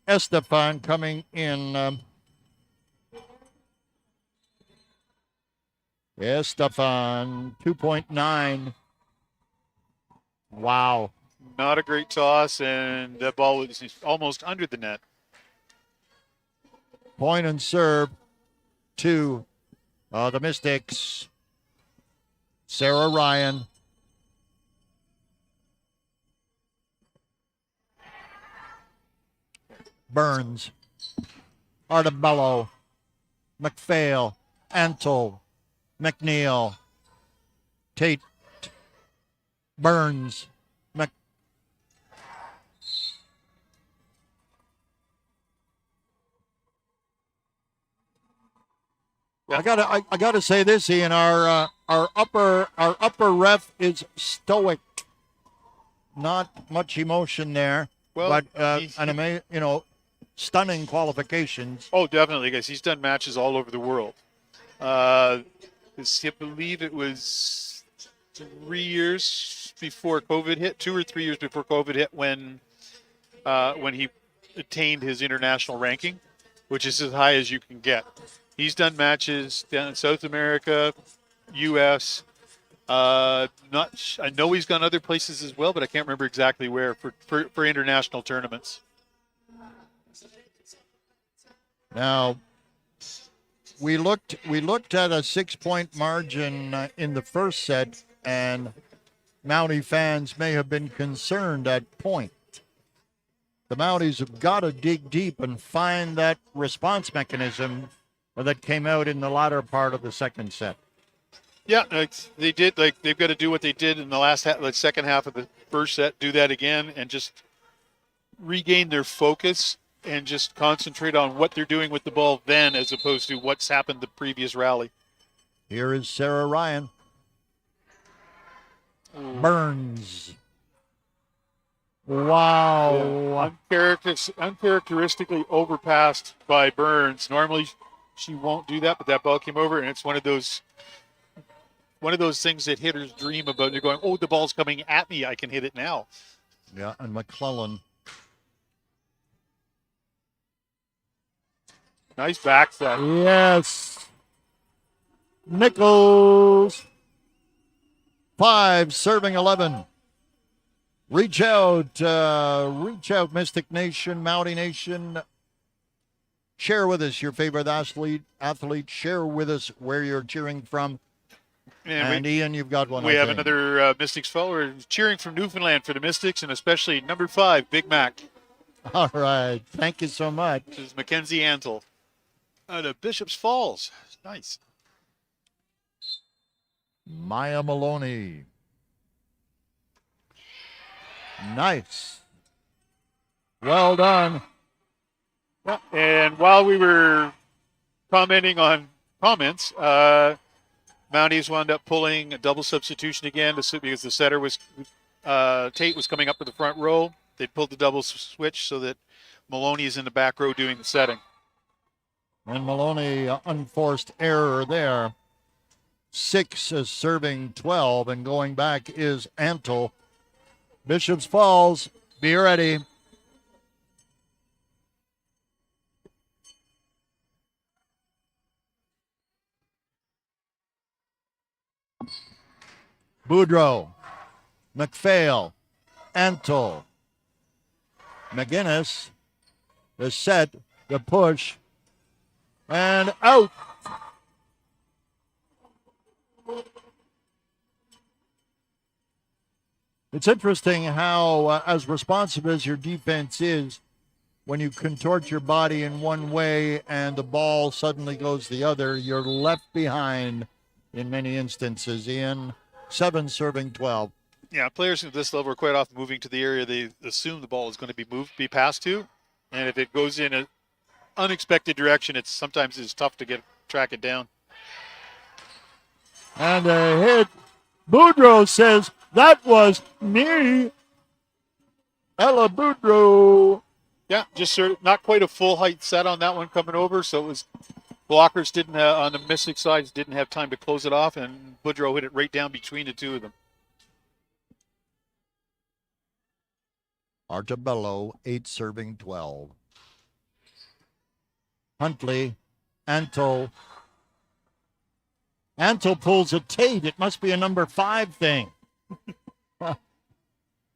Estefan coming in. Estefan, 2.9. Wow. Not a great toss, and that ball was almost under the net. Point and serve to the Mystics. Sarah Ryan. Burns. Artabello. McPhail. Antle. McNeil. Tate. Burns. I gotta say this, Ian. Our upper ref is stoic. Not much emotion there, Well, but stunning qualifications. Oh, definitely, guys. He's done matches all over the world. I believe it was 3 years before COVID hit, 2 or 3 years before COVID hit, when he attained his international ranking, which is as high as you can get. He's done matches down in South America, U.S. I know he's gone other places as well, but I can't remember exactly where for international tournaments. Now, we looked at a 6-point margin in the first set, and Mountie fans may have been concerned at point. The Mounties have got to dig deep and find that response mechanism that came out in the latter part of the second set. Yeah, they did. They've got to do what they did in the second half of the first set. Do that again and just regain their focus and just concentrate on what they're doing with the ball then, as opposed to what's happened the previous rally. Here is Sarah Ryan. Burns. Wow. Yeah. Uncharacteristically overpassed by Burns. Normally she won't do that, but that ball came over, and it's one of those things that hitters dream about. They're going, oh, the ball's coming at me. I can hit it now. Yeah, and McClellan. Nice back set. Yes. Nichols. 5, serving 11. Reach out, Mystic Nation, Mountie Nation. Share with us your favorite athlete. Share with us where you're cheering from. And Ian, you've got one. We have another Mystics follower cheering from Newfoundland for the Mystics, and especially number 5, Big Mac. All right. Thank you so much. This is Mackenzie Antle out of Bishop's Falls. Nice. Maya Maloney. Nice. Well done. Yeah. And while we were commenting on comments, Mounties wound up pulling a double substitution again because the setter was Tate was coming up to the front row. They pulled the double switch so that Maloney is in the back row doing the setting. And Maloney, unforced error there. 6 is serving 12, and going back is Antle. Bishop's Falls, be ready. Boudreau, McPhail, Antle, McGinnis, the set, the push, and out. It's interesting how, as responsive as your defense is, when you contort your body in one way and the ball suddenly goes the other, you're left behind in many instances. Ian, 7 serving 12. Yeah, players at this level are quite often moving to the area they assume the ball is going to be passed to, and if it goes in an unexpected direction, sometimes it's tough to track it down. And a hit. Boudreau says, that was me. Ella Boudreau. Yeah, just sort of not quite a full height set on that one coming over, so it was blockers didn't on the Mystic sides didn't have time to close it off, and Boudreau hit it right down between the two of them. Artabello, 8 serving 12. Huntley, Antle. Antle pulls a Tate. It must be a number 5 thing.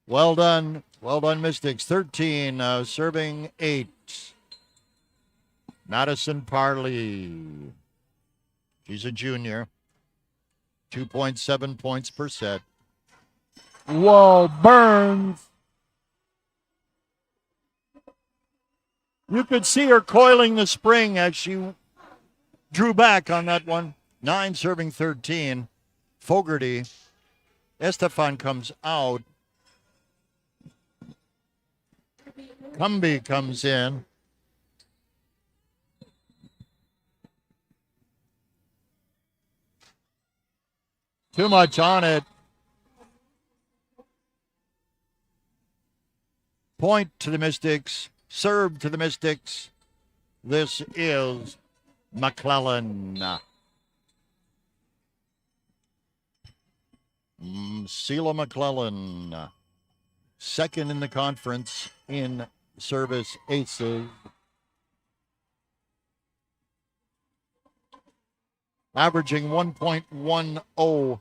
Well done. Well done, Mystics. 13, serving 8. Madison Parley. She's a junior. 2.7 points per set. Whoa, Burns. You could see her coiling the spring as she drew back on that one. 9 serving 13. Fogarty. Estefan comes out. Cumby comes in. Too much on it. Point to the Mystics. Serve to the Mystics. This is McClellan. Sheila McClellan, second in the conference in service aces. Averaging 1.10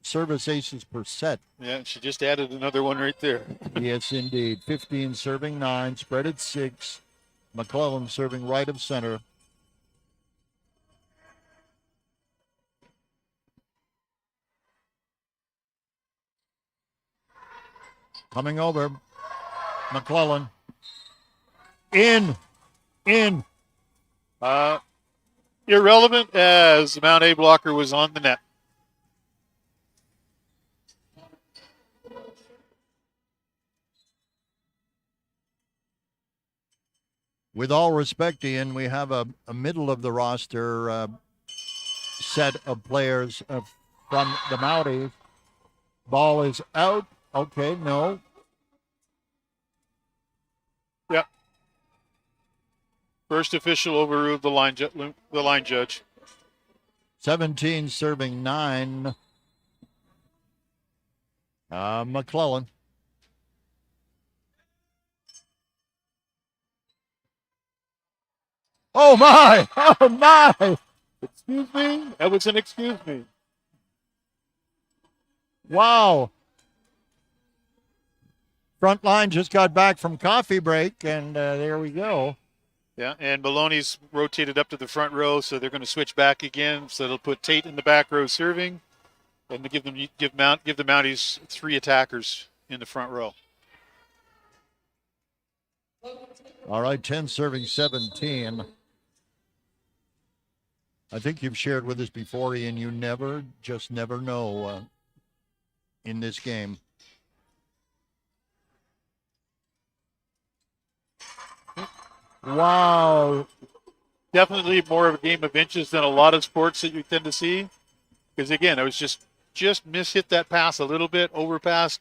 service aces per set. Yeah, she just added another one right there. Yes, indeed. 15 serving 9, spread at 6. McClellan serving right of center. Coming over. McClellan. In. Irrelevant as the Mount A blocker was on the net. With all respect, Ian, we have a middle of the roster set of players from the Mounties. Ball is out. Okay, no. Yep. First official overruled the line judge. 17 serving 9. McClellan. Oh my! Oh my! Excuse me? That was an excuse me. Wow. Front line just got back from coffee break, and there we go. Yeah, and Maloney's rotated up to the front row, so they're going to switch back again. So they'll put Tate in the back row serving, and give the Mounties 3 attackers in the front row. All right, 10 serving 17. I think you've shared with us before, Ian, you just never know in this game. Wow. Definitely more of a game of inches than a lot of sports that you tend to see. Because, again, I was just mishit that pass a little bit, overpassed.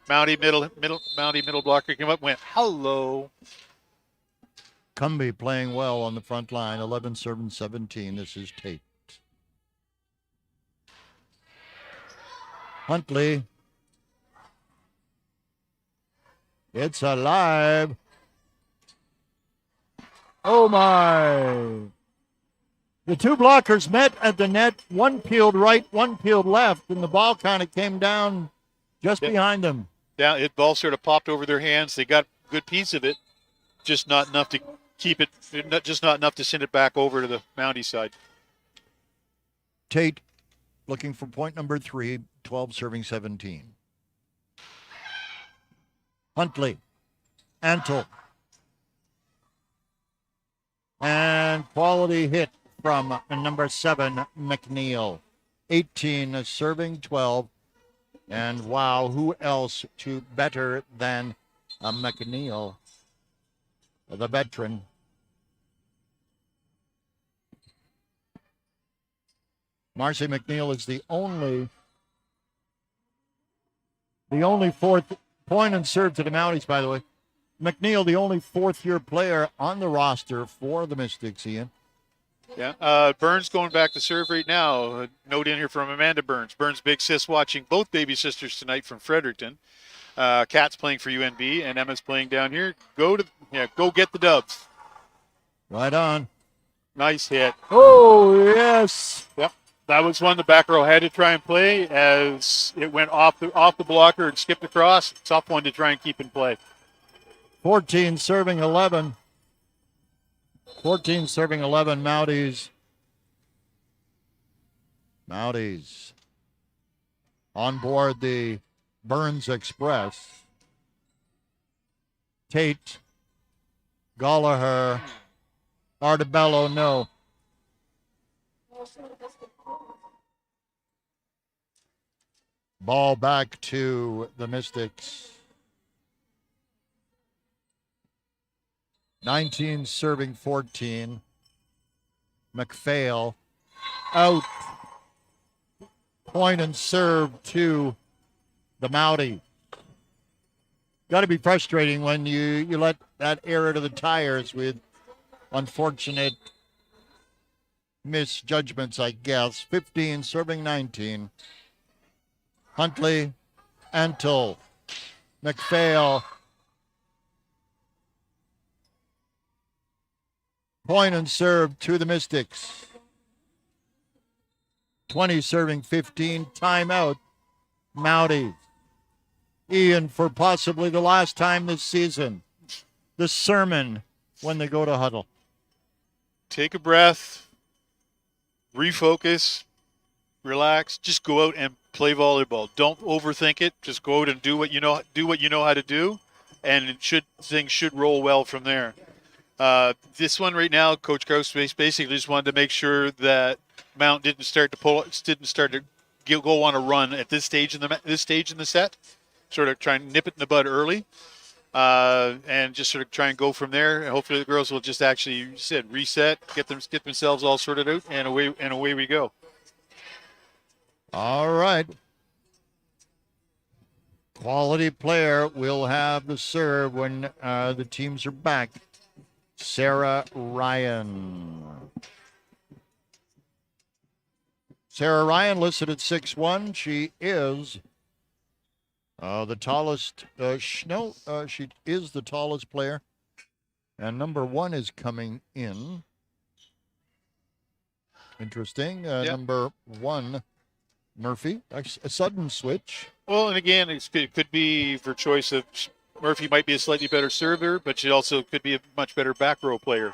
Mountie middle blocker came up and went, hello. Cumby playing well on the front line, 11 serving 17. This is Tate. Huntley. It's alive. Oh my. The two blockers met at the net, one peeled right, one peeled left, and the ball kind of came down just behind them. Yeah, it ball sort of popped over their hands. They got a good piece of it, just not enough to keep it, just not enough to send it back over to the Mountie side. Tate looking for point number 3, 12 serving 17. Huntley, Antle. And quality hit from number 7, McNeil. 18 serving 12. And wow, who else to better than McNeil, the veteran. Marcy McNeil is the only fourth point and serve to the Mounties, by the way. McNeil, the only fourth-year player on the roster for the Mystics, Ian. Yeah, Burns going back to serve right now. A note in here from Amanda Burns. Burns' big sis watching both baby sisters tonight from Fredericton. Kat's playing for UNB, and Emma's playing down here. Go get the dubs. Right on. Nice hit. Oh, yes. Yep. That was one the back row had to try and play as it went off the blocker and skipped across. Tough one to try and keep in play. 14 serving 11. 14 serving 11, Mounties. Mounties on board the Burns Express. Tate, Gallagher, Artibello, no. Ball back to the Mystics. 19 serving 14. McPhail out. Point and serve to the Mountie. Got to be frustrating when you let that air to the tires with unfortunate misjudgments, I guess. 15 serving 19. Huntley, Antle, McPhail. Point and serve to the Mystics. 20 serving 15. Timeout. Mountie. Ian, for possibly the last time this season. The sermon when they go to huddle. Take a breath. Refocus. Relax. Just go out and play volleyball. Don't overthink it. Just go out and do what you know how to do, and things should roll well from there. This one right now, Coach Kraus basically just wanted to make sure that Mount didn't start to go on a run at this stage in the set. Sort of try and nip it in the bud early, and just sort of try and go from there. And hopefully the girls will just actually reset, get themselves all sorted out, and away we go. All right. Quality player will have the serve when the teams are back. Sarah Ryan. Sarah Ryan listed at 6'1". She is the tallest. She is the tallest player And number 1 is coming in. Interesting. Number 1, Murphy. A sudden switch. Well, and again, it could be for choice of Murphy might be a slightly better server, but she also could be a much better back row player.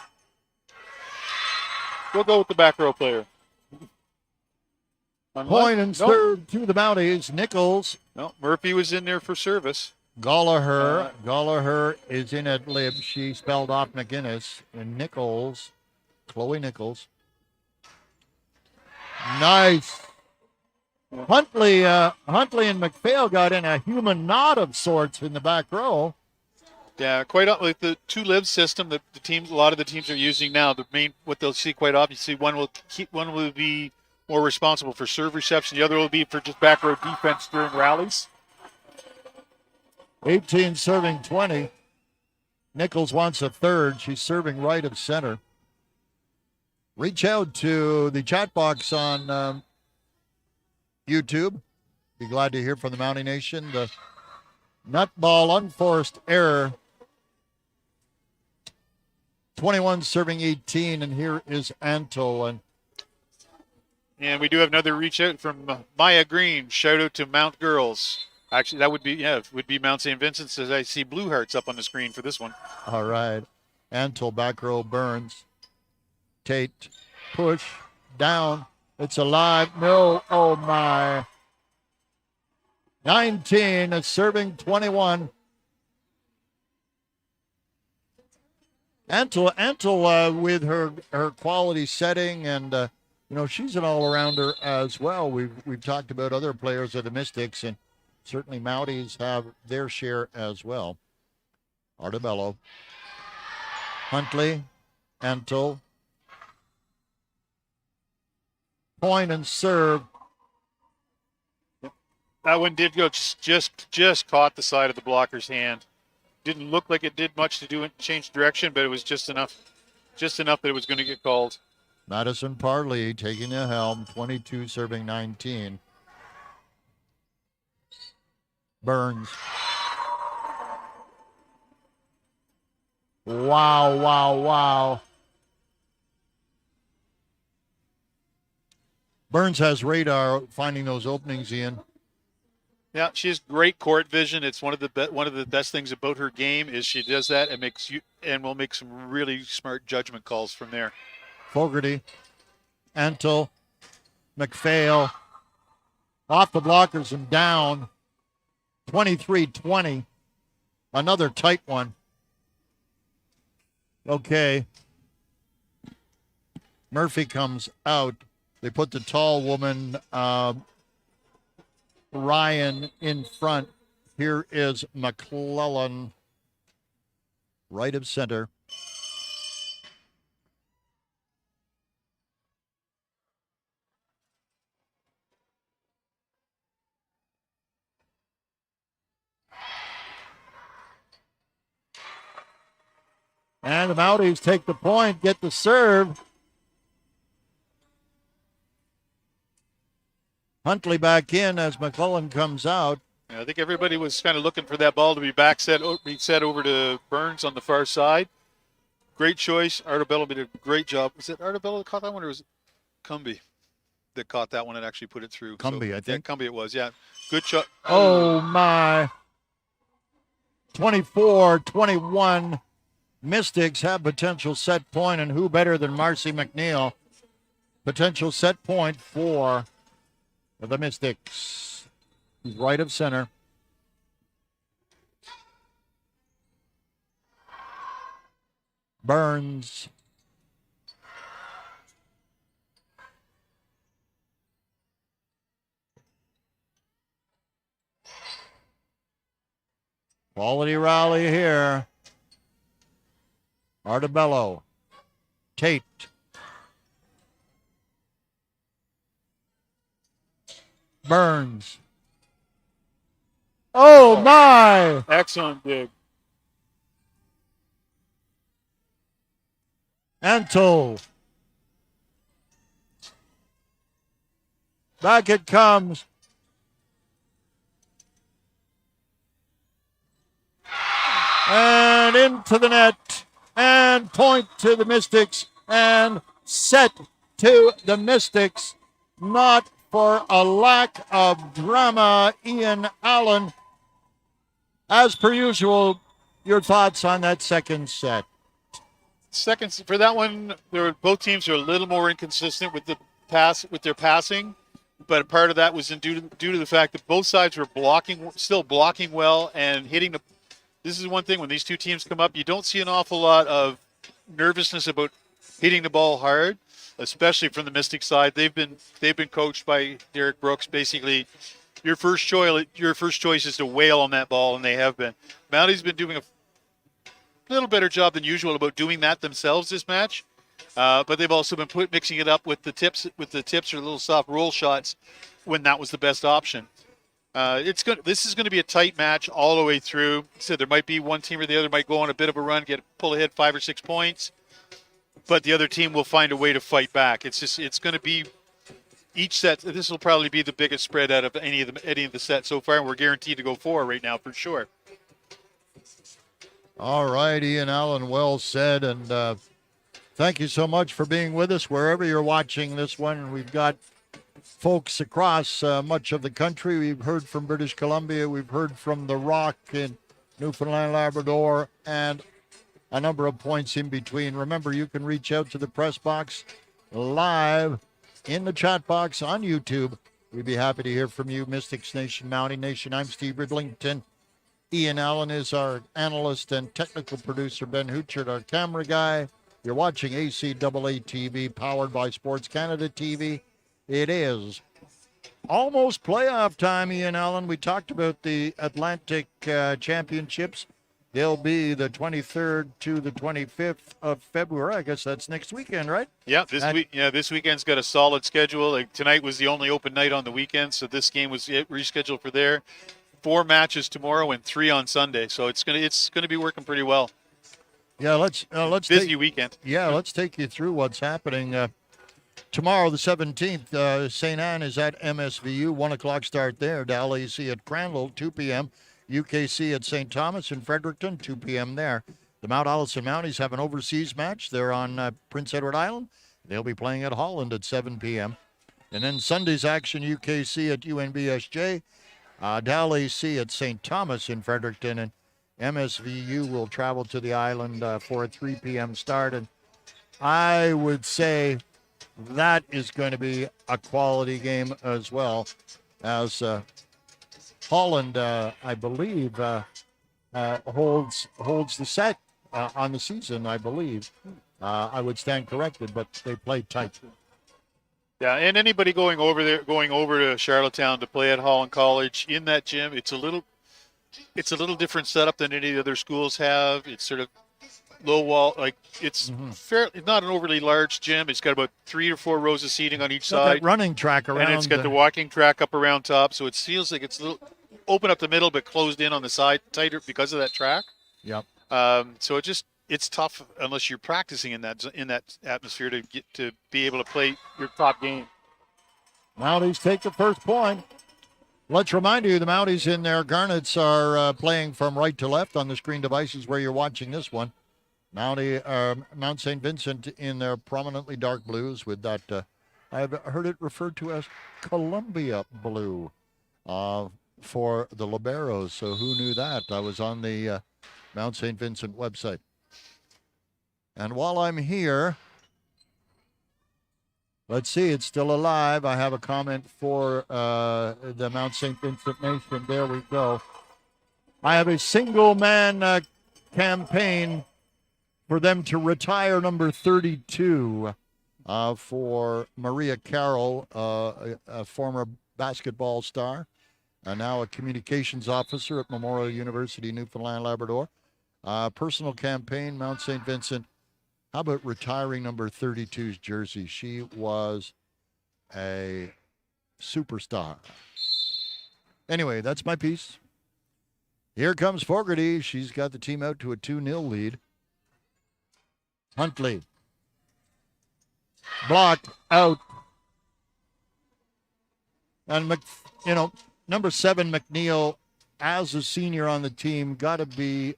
We'll go with the back row player. Point and serve to the Mounties. Nichols. No, Murphy was in there for service. Gallagher. Gallagher is in at lib. She spelled off McGinnis. And Nichols. Chloe Nichols. Nice. Huntley and McPhail got in a human knot of sorts in the back row. Yeah, quite like the 2 live system that a lot of the teams are using now. What they'll see quite obviously, one will be more responsible for serve reception. The other will be for just back row defense during rallies. 18 serving 20. Nichols wants a third. She's serving right of center. Reach out to the chat box on YouTube. Be glad to hear from the Mountie Nation. The nutball unforced error. 21 serving 18, and here is Anto. And we do have another reach out from Maya Green. Shout out to Mount Girls. Actually, that would be Mount St. Vincent's, as I see blue hearts up on the screen for this one. All right. Anto, back row, Burns. Tate, push, down. It's alive. No. Oh, my. 19 is serving 21. Anto with her quality setting, and she's an all-arounder as well. We've talked about other players of the Mystics, and certainly Mounties have their share as well. Artabello, Huntley, Anto, point and serve. That one did go just caught the side of the blocker's hand. Didn't look like it did much to do it, change direction, but it was just enough that it was going to get called. Madison Parley taking the helm, 22 serving 19. Burns. Wow. Burns has radar finding those openings, Ian. Yeah, she has great court vision. It's one of the best things about her game is she does that and will make some really smart judgment calls from there. Fogarty, Antle, McPhail, off the blockers and down. 23-20. Another tight one. Okay. Murphy comes out. They put the tall woman, Ryan, in front. Here is McClellan, right of center. And the Mounties take the point, get the serve. Huntley back in as McClellan comes out. Yeah, I think everybody was kind of looking for that ball to be set over to Burns on the far side. Great choice. Artabello did a great job. Was it Artabello that caught that one, or was it Cumby that caught that one and actually put it through? Cumby, I think. Yeah, Cumby it was, yeah. Good shot. Oh, my. 24-21. Mystics have potential set point, and who better than Marcy McNeil? Potential set point for the Mystics. He's right of center. Burns. Quality rally here. Artabello. Tate. Burns. Oh, my! Excellent dig. Anto. Back it comes. And into the net. and point to the Mystics, and set to the Mystics. Not for a lack of drama, Ian Allen. As per usual, your thoughts on that second set? Second for that one, both teams are a little more inconsistent with their passing, but part of that was due to the fact that both sides were still blocking well and hitting the. This is one thing when these two teams come up, you don't see an awful lot of nervousness about hitting the ball hard, especially from the Mystic side. They've been coached by Derek Brooks. Basically, your first choice is to wail on that ball, and they have been. Mounties been doing a little better job than usual about doing that themselves this match, but they've also been mixing it up with the tips or little soft roll shots when that was the best option. This is going to be a tight match all the way through. So there might be one team or the other might go on a bit of a run, pull ahead 5 or 6 points, but the other team will find a way to fight back. It's going to be each set. This will probably be the biggest spread out of any of the sets so far, and we're guaranteed to go 4 right now for sure. All right, Ian Allen, well said, and thank you so much for being with us wherever you're watching this one. We've got folks across much of the country. We've heard from British Columbia. We've heard from the Rock in Newfoundland, Labrador, and a number of points in between. Remember, you can reach out to the press box live in the chat box on YouTube. We'd be happy to hear from you, Mystics Nation, Mountie Nation. I'm Steve Ridlington. Ian Allen is our analyst and technical producer. Ben Hoochard, our camera guy. You're watching ACAA TV, powered by Sports Canada TV. It is almost playoff time, Ian Allen. We talked about the Atlantic Championships. They'll be the 23rd to the 25th of February. I guess that's next weekend, right? Yeah, this weekend's got a solid schedule. Like, tonight was the only open night on the weekend, so this game was rescheduled for there. 4 matches tomorrow and 3 on Sunday, so it's gonna be working pretty well. Yeah, let's busy weekend. Yeah, let's take you through what's happening. Tomorrow, the 17th, St. Anne is at MSVU, 1 o'clock start there. Dal AC at Crandall, 2 p.m. UKC at St. Thomas in Fredericton, 2 p.m. there. The Mount Allison Mounties have an overseas match. They're on Prince Edward Island. They'll be playing at Holland at 7 p.m. And then Sunday's action, UKC at UNBSJ. Dal AC at St. Thomas in Fredericton, and MSVU will travel to the island for a 3 p.m. start. And I would say that is going to be a quality game as well, as Holland, I believe, holds the set on the season, I believe. I would stand corrected, but they play tight. Yeah, and anybody going over to Charlottetown to play at Holland College in that gym, it's a little different setup than any of the other schools have. It's sort of low wall, like it's fairly not an overly large gym. It's got about 3 or 4 rows of seating on each side. That running track around, and it's got the walking track up around top, so it feels like it's a little open up the middle but closed in on the side tighter because of that track. Yep. So it's tough unless you're practicing in that atmosphere to be able to play your top game. Mounties take the first point. Let's remind you, the Mounties in their garnets are playing from right to left on the screen devices where you're watching this one. Mount St. Vincent in their prominently dark blues with that, I've heard it referred to as Columbia blue for the Liberos. So who knew that? I was on the Mount St. Vincent website. And while I'm here, let's see, it's still alive. I have a comment for the Mount St. Vincent Nation. There we go. I have a single-man campaign for them to retire number 32 for Maria Carroll, a former basketball star, and now a communications officer at Memorial University, Newfoundland, Labrador. Personal campaign, Mount St. Vincent. How about retiring number 32's jersey? She was a superstar. Anyway, that's my piece. Here comes Fogarty. She's got the team out to a 2-0 lead. Huntley. Blocked out. And, number 7, McNeil, as a senior on the team, got to be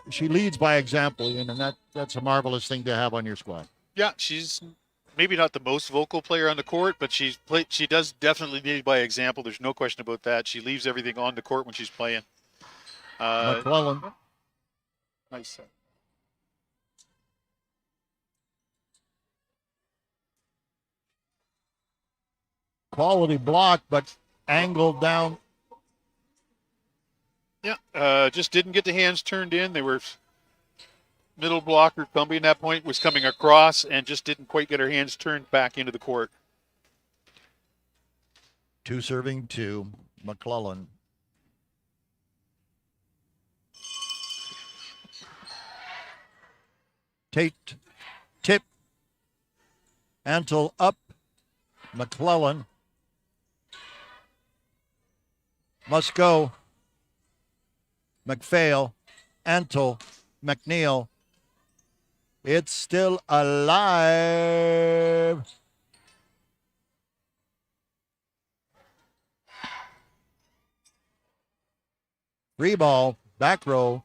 she leads by example, Ian, and that's a marvelous thing to have on your squad. Yeah, she's maybe not the most vocal player on the court, but she does definitely lead by example. There's no question about that. She leaves everything on the court when she's playing. McClellan. Nice. Quality block, but angled down. Yeah, just didn't get the hands turned in. They were middle blocker. Cumbie at that point was coming across and just didn't quite get her hands turned back into the court. 2 serving 2, McClellan. Tate, tip, Antle up, McClellan. Must go. McPhail, Antle, McNeil. It's still alive. Free ball, back row.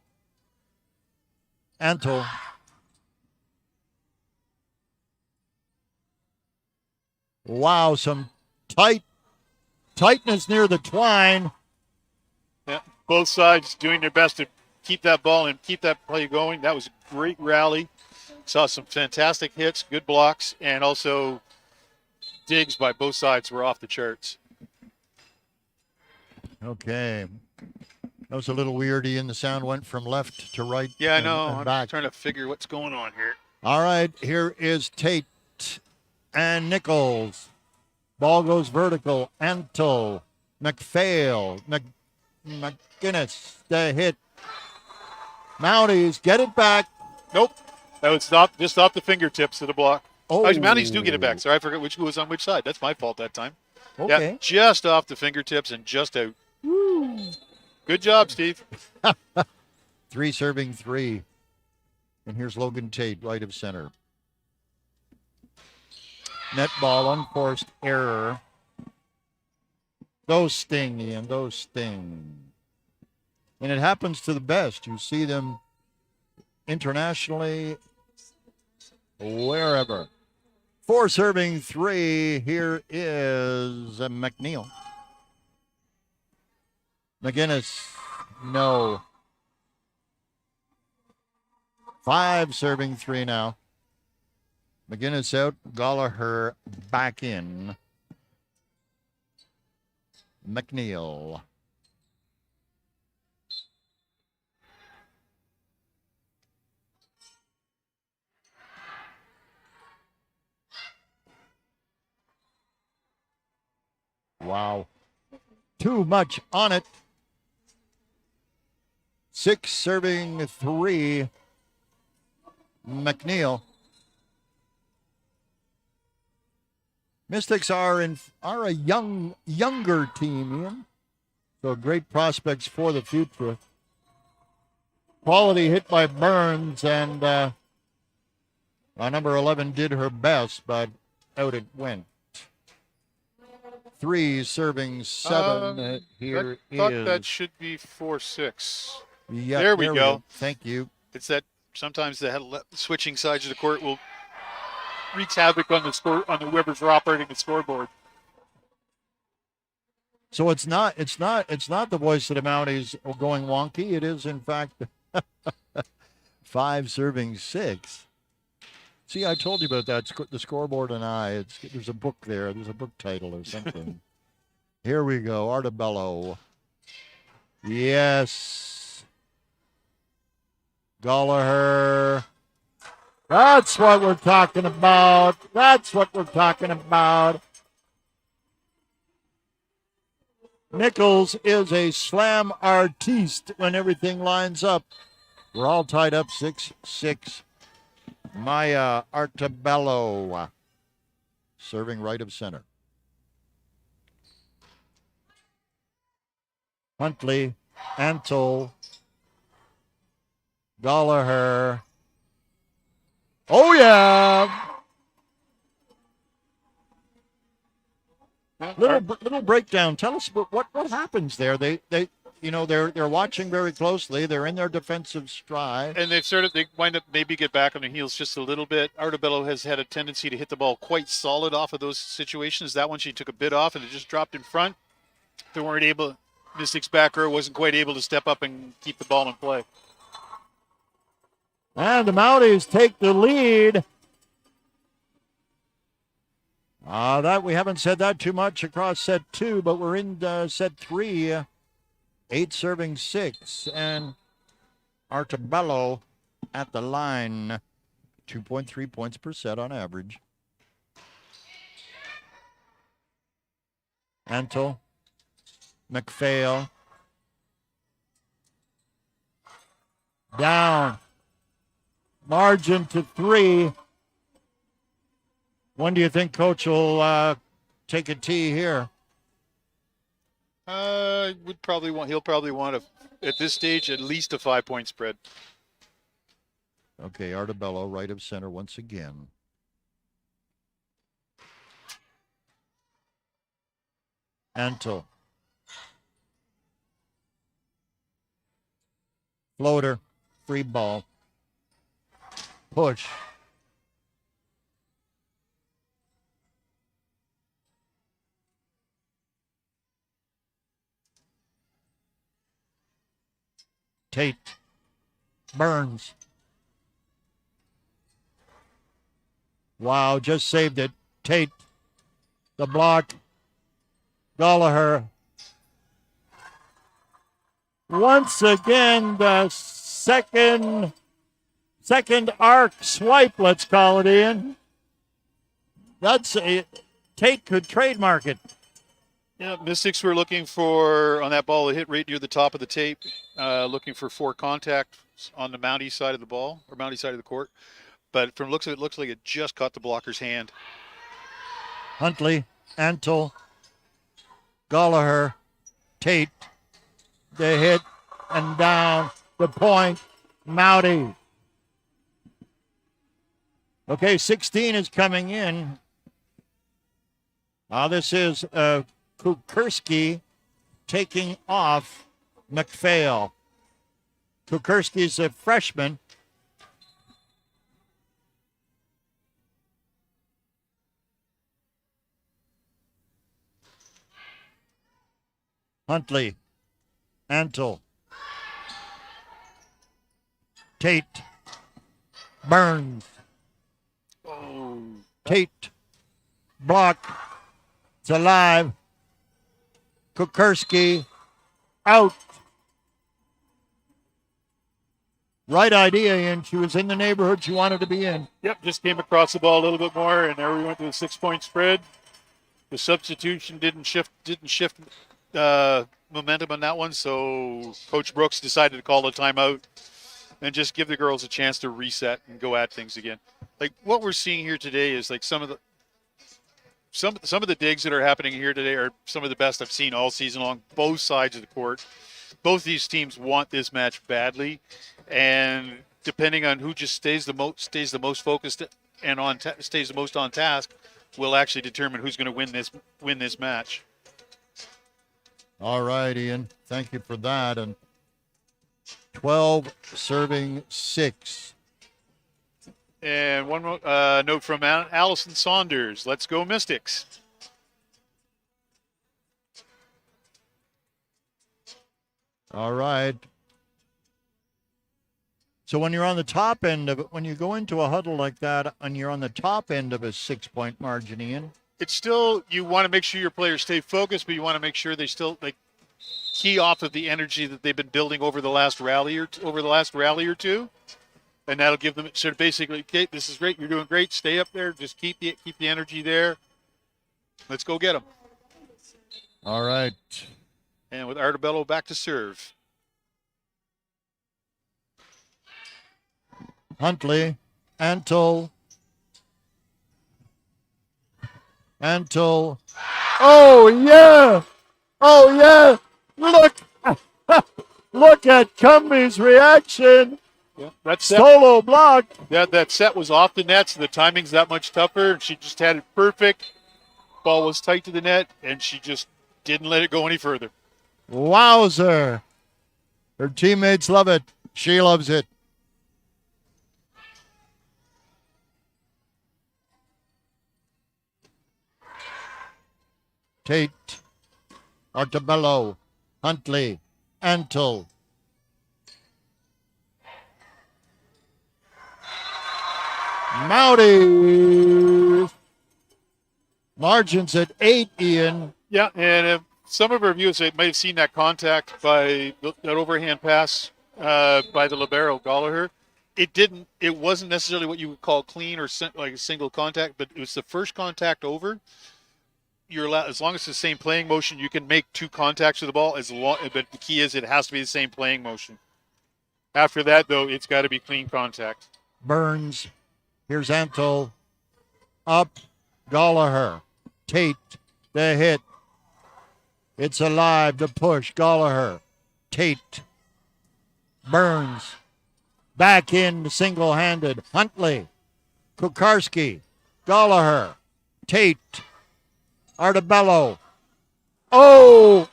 Antle. Wow, some tightness near the twine. Yeah, both sides doing their best to keep that ball and keep that play going. That was a great rally. Saw some fantastic hits, good blocks, and also digs by both sides were off the charts. Okay. That was a little weirdy, and the sound went from left to right. Yeah, I know. And I'm back. trying to figure what's going on here. All right, here is Tate and Nichols. Ball goes vertical. Antle, McPhail, McGinnis, the hit. Mounties get it back. Nope. That was just off the fingertips of the block. Oh, Mounties do get it back. Sorry, I forgot which was on which side. That's my fault that time. Okay. Yeah, just off the fingertips and just out. Woo. Good job, Steve. 3 serving 3. And here's Logan Tate, right of center. Net ball, unforced error. Those sting, Ian. Those sting. And it happens to the best. You see them internationally, wherever. 4 serving 3. Here is McNeil. McGinnis, no. 5 serving 3 now. McGinnis out, Gallagher back in. McNeil. Wow. Too much on it. 6 serving 3. McNeil. Mystics are a younger team, Ian. So great prospects for the future. Quality hit by Burns, and number 11 did her best, but out it went. 3 serving 7. Here I thought is. that should be 4-6. Yeah, there we go. Thank you. It's that sometimes the switching sides of the court will wreak havoc on the score on the whoever's operating the scoreboard. So it's not the voice of the Mounties going wonky. It is in fact 5 serving 6. See, I told you about that. The scoreboard and I. There's a book there. There's a book title or something. Here we go. Artabello. Yes. Gallagher. That's what we're talking about. That's what we're talking about. Nichols is a slam artiste when everything lines up. We're all tied up 6-6. Maya Artabello serving right of center. Huntley, Antle, Gallagher. Oh, yeah. Little breakdown. Tell us what happens there. They they're watching very closely. They're in their defensive stride. And they wind up maybe get back on their heels just a little bit. Artabello has had a tendency to hit the ball quite solid off of those situations. That one she took a bit off and it just dropped in front. They weren't able. Mystics back row wasn't quite able to step up and keep the ball in play. And the Mounties take the lead. That we haven't said that too much across set 2, but we're in set 3. 8 serving 6, and Artabello at the line. 2.3 points per set on average. Antle, McPhail, down. Margin to 3. When do you think Coach will take a tee here? He'll probably want at this stage at least a 5-point spread. Okay, Artabello, right of center once again. Antle. Floater, free ball. Push. Tate. Burns. Wow, just saved it. Tate. The block. Gallagher. Once again, the second arc swipe, let's call it, Ian. Tate could trademark it. Yeah, Mystics were looking for, on that ball, it hit right near the top of the tape, looking for 4 contacts on the Mountie side of the ball, or Mountie side of the court. But from looks of it, looks like it just caught the blocker's hand. Huntley, Antle, Gallagher, Tate, the hit, and down, the point, Mountie. Okay, 16 is coming in. This is Kukurski taking off McPhail. Kukurski's a freshman. Huntley, Antle, Tate, Burns, Tate, block, it's alive, Kukurski, out. Right idea, Ian. She was in the neighborhood she wanted to be in. Yep, just came across the ball a little bit more, and there we went to the 6-point spread. The substitution didn't shift momentum on that one, so Coach Brooks decided to call a timeout and just give the girls a chance to reset and go at things again. Like what we're seeing here today is like some of the digs that are happening here today are some of the best I've seen all season long, both sides of the court. Both these teams want this match badly, and depending on who just stays the most focused and stays the most on task, will actually determine who's going to win this match. All right, Ian. Thank you for that. And 12 serving 6. And one note from Allison Saunders. Let's go Mystics. All right. So when you're on the top end of it, when you go into a huddle like that and you're on the top end of a 6-point margin, Ian, it's still, you want to make sure your players stay focused, but you want to make sure they still key off of the energy that they've been building over the last rally or two, and that'll give them sort of basically, okay, this is great, you're doing great, stay up there, just keep the energy there. Let's go get them. All right. And with Artabello back to serve. Huntley, Antle. Oh, yeah. Oh, yeah. Look. Look at Cumbie's reaction. Yeah, that's solo block. That set was off the net, so the timing's that much tougher. She just had it perfect. Ball was tight to the net, and she just didn't let it go any further. Wowzer. Her teammates love it. She loves it. Tate, Artabello, Huntley, Antle. Mowdy. Margins at 8, Ian. Yeah, and some of our viewers might have seen that contact by that overhand pass by the libero Gallagher. It wasn't necessarily what you would call clean or like a single contact, but it was the first contact over. You're allowed, as long as it's the same playing motion, you can make 2 contacts with the ball. But the key is it has to be the same playing motion. After that, though, it's got to be clean contact. Burns. Here's Antle. Up. Gallagher. Tate. The hit. It's alive. The push. Gallagher. Tate. Burns. Back in single-handed. Huntley. Kukarski. Gallagher. Tate. Artabello. Oh!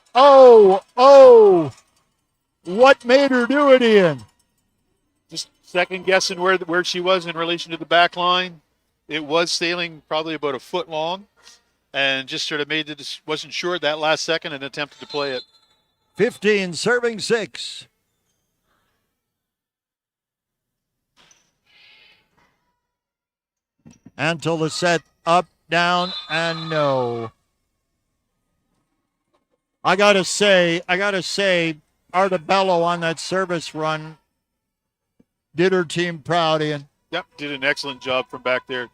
What made her do it, Ian? Just second guessing where she was in relation to the back line. It was sailing probably about a foot long, and just sort of wasn't sure at that last second and attempted to play it. 15 serving 6. Until the set up, down, and no. I gotta say, Artabello on that service run did her team proud, Ian. Yep, did an excellent job from back there.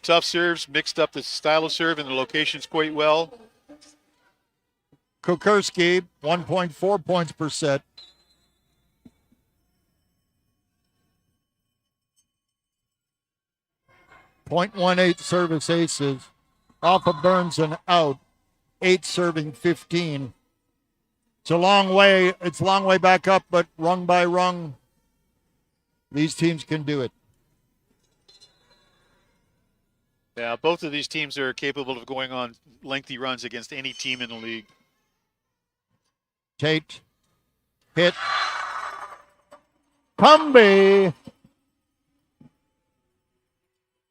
Tough serves, mixed up the style of serve and the locations quite well. Kukarski, 1.4 points per set. .18 service aces. Off of Burns and out. 8 serving 15. It's a long way back up, but rung by rung, these teams can do it. Yeah, both of these teams are capable of going on lengthy runs against any team in the league. Tate. Hit. Cumby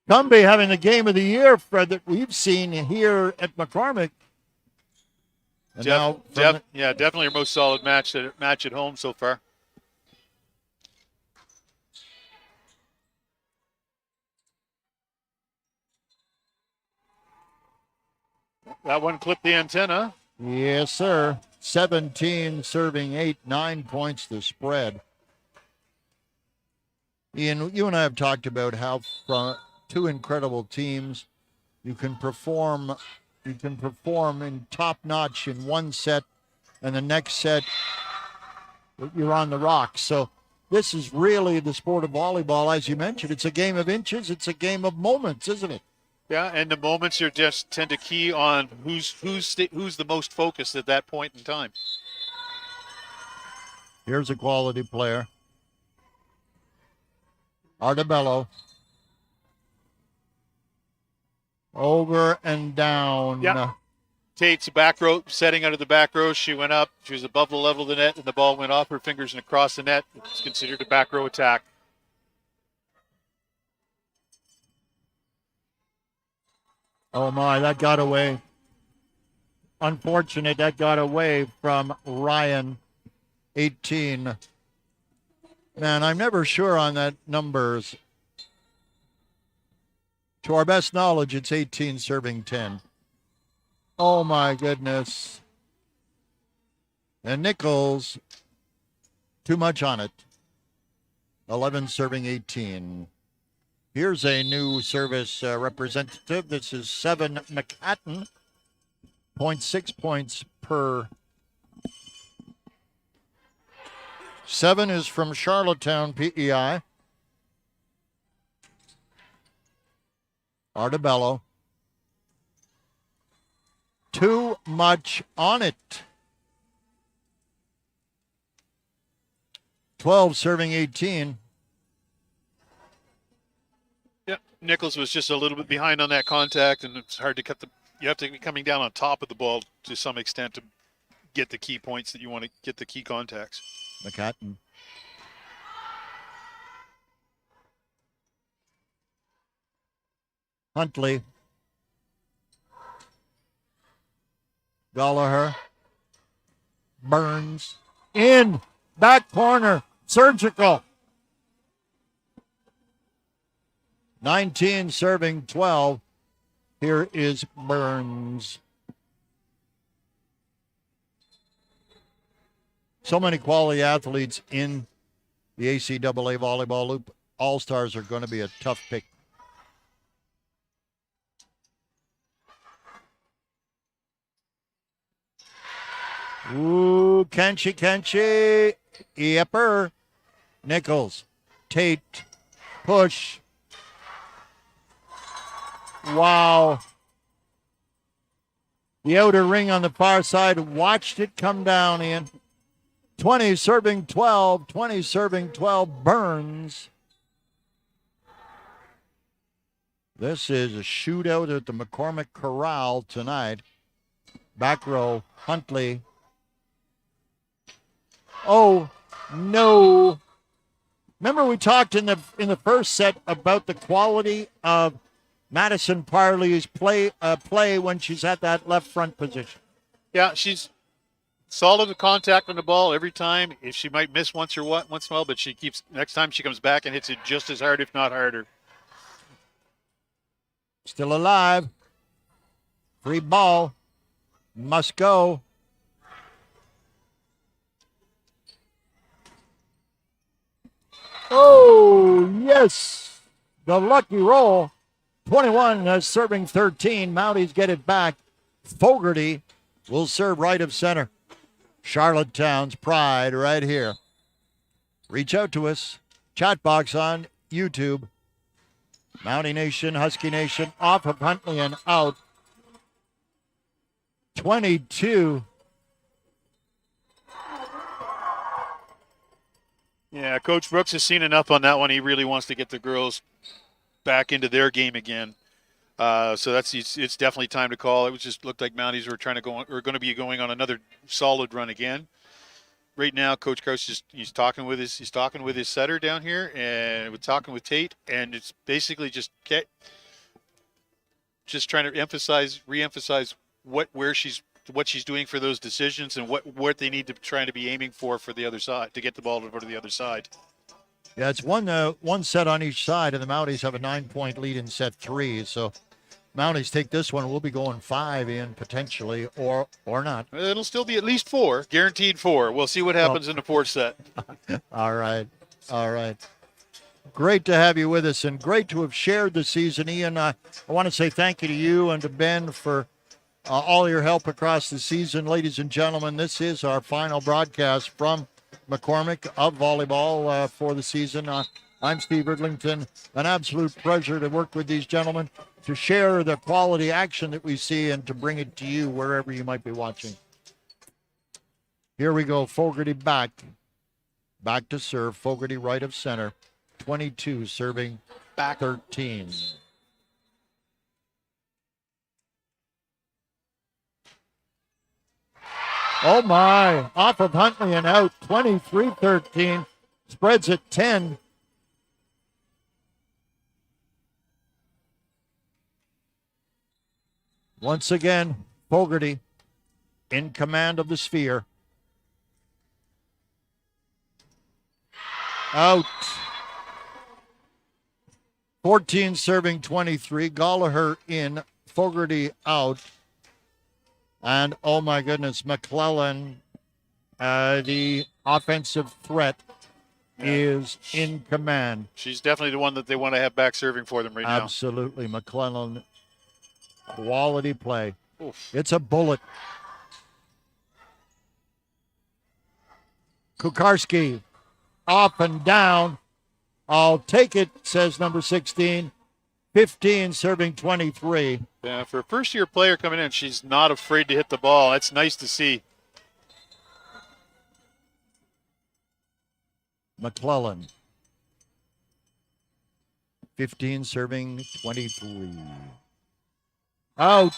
having the game of the year, Fred, that we've seen here at McCormick. And definitely our most solid match at home so far. That one clipped the antenna. Yes, sir. 17 serving 8, 9 points the spread. Ian, you and I have talked about how from 2 incredible teams, you can perform in top notch in one set, and the next set you're on the rocks. So this is really the sport of volleyball, as you mentioned. It's a game of inches. It's a game of moments, isn't it? Yeah, and the moments are just tend to key on who's the most focused at that point in time. Here's a quality player. Artabello. Over and down. Yeah. Tate's back row, setting out of the back row. She went up. She was above the level of the net, and the ball went off her fingers and across the net. It's considered a back row attack. Oh, my, that got away. Unfortunate, that got away from Ryan, 18. Man, I'm never sure on that numbers. To our best knowledge, it's 18 serving 10. Oh, my goodness. And Nichols, too much on it. 11 serving 18. Here's a new service representative. This is 7 McHatton. 0.6 points per. 7 is from Charlottetown, PEI. Artabello. Too much on it. 12 serving 18. Yeah, Nichols was just a little bit behind on that contact, and it's hard to you have to be coming down on top of the ball to some extent to get the key points that you want to get, the key contacts. McCutton. Huntley. Gallagher. Burns. In. Back corner. Surgical. 19 serving 12. Here is Burns. So many quality athletes in the ACAA volleyball loop. All-Stars are going to be a tough pick. Ooh, Kenshi. Yepper. Nichols. Tate. Push. Wow. The outer ring on the far side. Watched it come down, Ian. 20 serving 12. 20 serving 12. Burns. This is a shootout at the McCormick Corral tonight. Back row. Huntley. Oh, no. Remember we talked in the first set about the quality of Madison Parley's play when she's at that left front position. Yeah, she's solid with contact on the ball every time. If she might miss once in a while, but she keeps, next time she comes back and hits it just as hard, if not harder. Still alive. Free ball. Must go. Oh, yes. The lucky roll. 21 serving 13. Mounties get it back. Fogarty will serve right of center. Charlottetown's pride right here. Reach out to us. Chat box on YouTube. Mountie Nation, Husky Nation, off of Huntley and out. 22. Yeah, Coach Brooks has seen enough on that one. He really wants to get the girls back into their game again. So it's definitely time to call. It was just looked like Mounties were going to be going on another solid run again. Right now, Coach Krause he's talking with his setter down here, and we're talking with Tate, and it's basically just trying to re-emphasize what she's doing for those decisions and what they need to try to be aiming for the other side to get the ball to go to the other side. Yeah, it's one set on each side, and the Mounties have a 9-point lead in set 3. So Mounties take this one. We'll be going 5 in potentially, or not. It'll still be at least 4, guaranteed 4. We'll see what happens in the 4th set. All right. Great to have you with us, and great to have shared the season, Ian. I want to say thank you to you and to Ben for all your help across the season. Ladies and gentlemen, this is our final broadcast from McCormick of volleyball for the season. I'm Steve Ridlington. An absolute pleasure to work with these gentlemen, to share the quality action that we see and to bring it to you wherever you might be watching. Here we go. Fogarty back to serve. Fogarty right of center. 22 serving back 13. Oh my, off of Huntley and out, 23-13, spreads at 10. Once again, Fogarty in command of the sphere. Out. 14 serving 23, Gallagher in, Fogarty out. And, oh my goodness, McClellan, the offensive threat, is in command. She's definitely the one that they want to have back serving for them right now. Absolutely. McClellan, quality play. Oof. It's a bullet. Kukarski, up and down. I'll take it, says number 16. 15 serving 23. Yeah, for a first-year player coming in, she's not afraid to hit the ball. That's nice to see. McClellan. 15 serving 23. Out.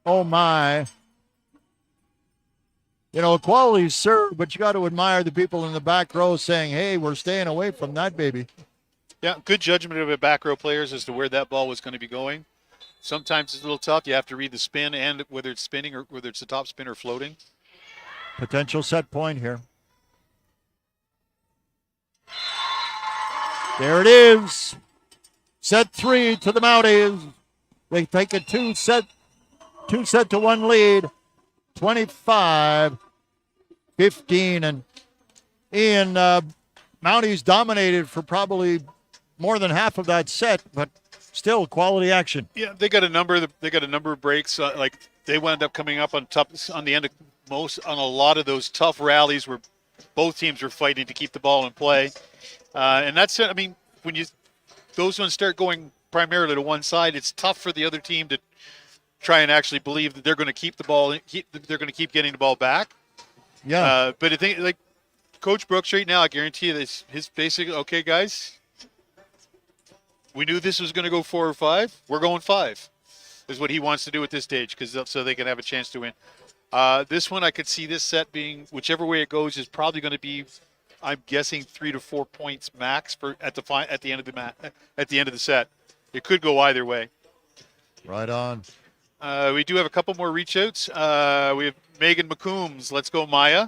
Oh, my. You know, quality serve, but you got to admire the people in the back row saying, hey, we're staying away from that, baby. Yeah, good judgment of the back row players as to where that ball was going to be going. Sometimes it's a little tough. You have to read the spin and whether it's spinning or whether it's the top spin or floating. Potential set point here. There it is. Set 3 to the Mounties. They take a two set to one lead. 25-15. And Ian, Mounties dominated for probably more than half of that set, but still quality action. Yeah, they got a number of breaks. Like they wound up coming up on the end of on a lot of those tough rallies where both teams were fighting to keep the ball in play. And that's, I mean, when those ones start going primarily to one side, it's tough for the other team to try and actually believe that they're going to keep the ball, they're going to keep getting the ball back. Yeah. But I think, like Coach Brooks right now, I guarantee you this, his basic, okay, guys, we knew this was going to go 4 or 5. We're going 5 is what he wants to do at this stage so they can have a chance to win. This one, I could see this set being, whichever way it goes, is probably going to be, I'm guessing 3 to 4 points max at the end of the set. It could go either way. Right on. We do have a couple more reach outs. We have Megan McCombs. Let's go, Maya.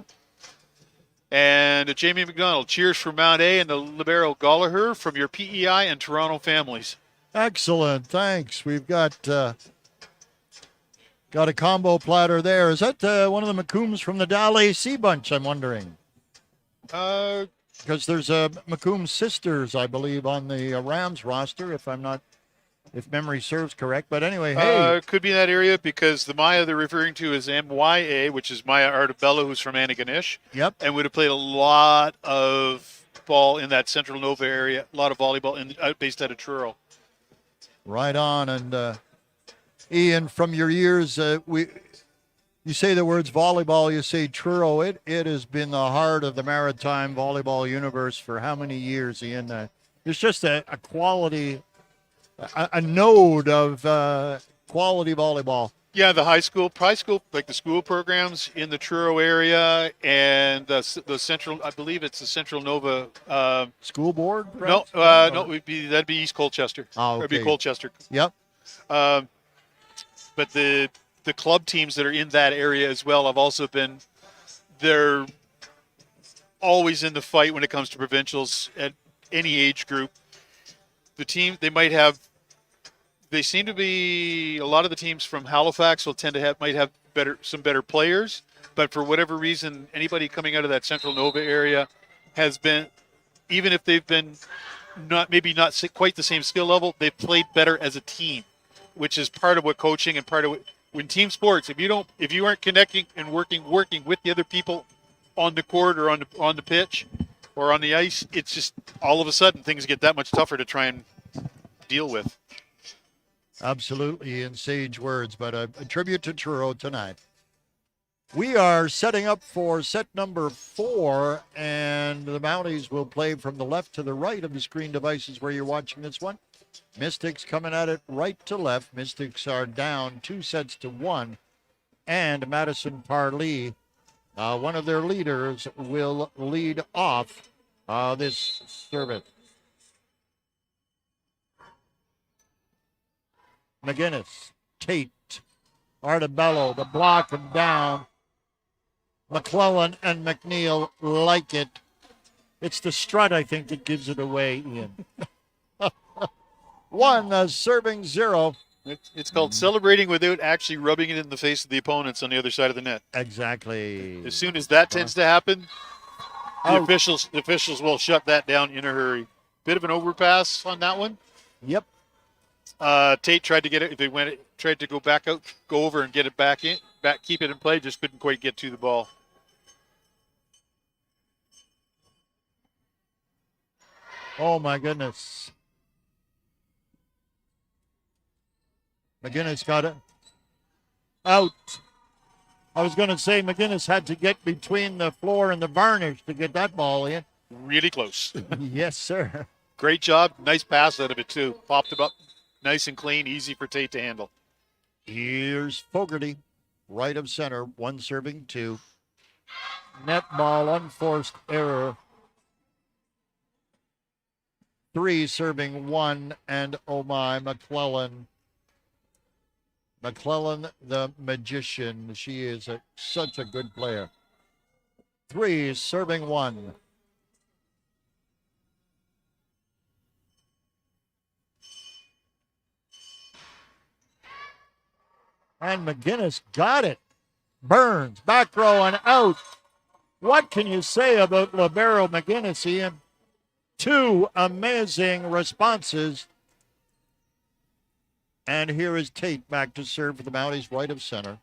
And Jamie McDonald. Cheers for Mount A and the libero Gallagher from your PEI and Toronto families. Excellent. Thanks. We've got a combo platter there. Is that one of the McCombs from the Dal AC bunch, I'm wondering? Because there's McComb sisters, I believe, on the Rams roster, if memory serves correct. But anyway, hey. Could be that area because the Maya they're referring to is MYA, which is Maya Artabella, who's from Antigonish. Yep. And would have played a lot of ball in that Central Nova area, a lot of volleyball based out of Truro. Right on. And Ian, from your years, you say the words volleyball, you say Truro. It has been the heart of the maritime volleyball universe for how many years, Ian? It's just a quality, a node of quality volleyball. Yeah, the high school, like the school programs in the Truro area and the central, I believe it's the Central Nova. School board? No, that'd be East Colchester. Oh, okay. That'd be Colchester. Yep. But the club teams that are in that area as well have also they're always in the fight when it comes to provincials at any age group. The team, they seem to be, a lot of the teams from Halifax might have some better players, but for whatever reason, anybody coming out of that Central Nova area has been, even if they've been not quite the same skill level, they've played better as a team, which is part of what coaching and part of what, when team sports, if you aren't connecting and working with the other people on the court or on the pitch or on the ice, it's just all of a sudden things get that much tougher to try and deal with. Absolutely, in sage words, but a tribute to Truro tonight. We are setting up for set number 4, and the Mounties will play from the left to the right of the screen devices where you're watching this one. Mystics coming at it right to left. Mystics are down 2-1, and Madison Parlee, one of their leaders, will lead off this service. McGinnis, Tate, Artabello, the block and down. McClellan and McNeil like it. It's the strut, I think, that gives it away, Ian. 1 serving 0. It's called celebrating without actually rubbing it in the face of the opponents on the other side of the net. Exactly. As soon as that tends to happen, the officials will shut that down in a hurry. Bit of an overpass on that one. Yep. Tate tried to get it. Tried to go over and get it back, keep it in play. Just couldn't quite get to the ball. Oh my goodness. McGinnis got it. Out. I was going to say McGinnis had to get between the floor and the varnish to get that ball in. Really close. Yes, sir. Great job. Nice pass out of it, too. Popped it up nice and clean, easy for Tate to handle. Here's Fogarty, right of center, 1 serving 2. Net ball, unforced error. 3 serving 1, and oh my, McClellan. McClellan the magician. She is such a good player. 3 serving 1. And McGinnis got it. Burns, back row and out. What can you say about libero McGinnis, Ian? 2 amazing responses. And here is Tate back to serve for the Mounties, right of center.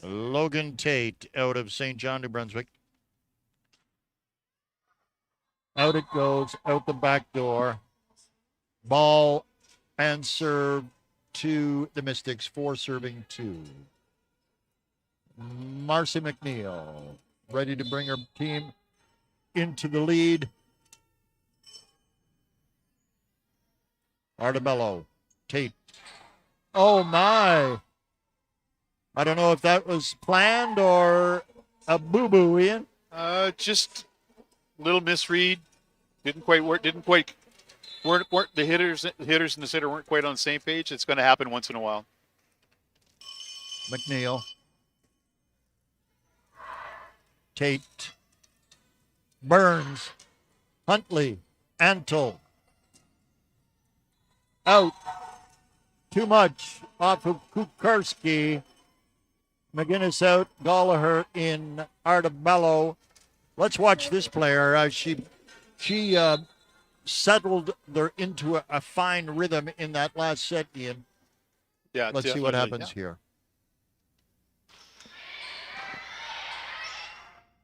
Logan Tate out of St. John, New Brunswick. Out it goes, out the back door. Ball and serve to the Mystics, 4 serving 2. Marcy McNeil ready to bring her team into the lead. Artabello, Tate. Oh my. I don't know if that was planned or a boo-boo, Ian. Just a little misread. Didn't quite work. Weren't the hitters and the sitter weren't quite on the same page. It's going to happen once in a while. McNeil. Tate. Burns. Huntley. Antle. Out. Too much off of Kukarski. McGinnis out. Gallagher in. Artabello. Let's watch this player. She settled there into a fine rhythm in that last set, Ian. Yeah. Let's see what happens here.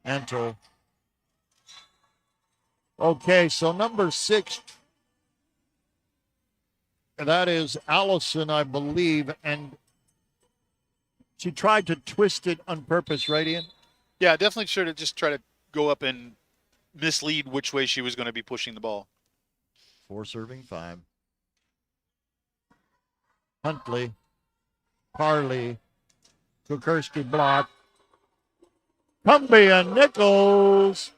Antle. Okay, so number 6. That is Allison, I believe, and she tried to twist it on purpose, right, Ian? Yeah, definitely sure to just try to go up and mislead which way she was going to be pushing the ball. 4 serving 5. Huntley. Parley. Kukarski block. Cumbia Nichols.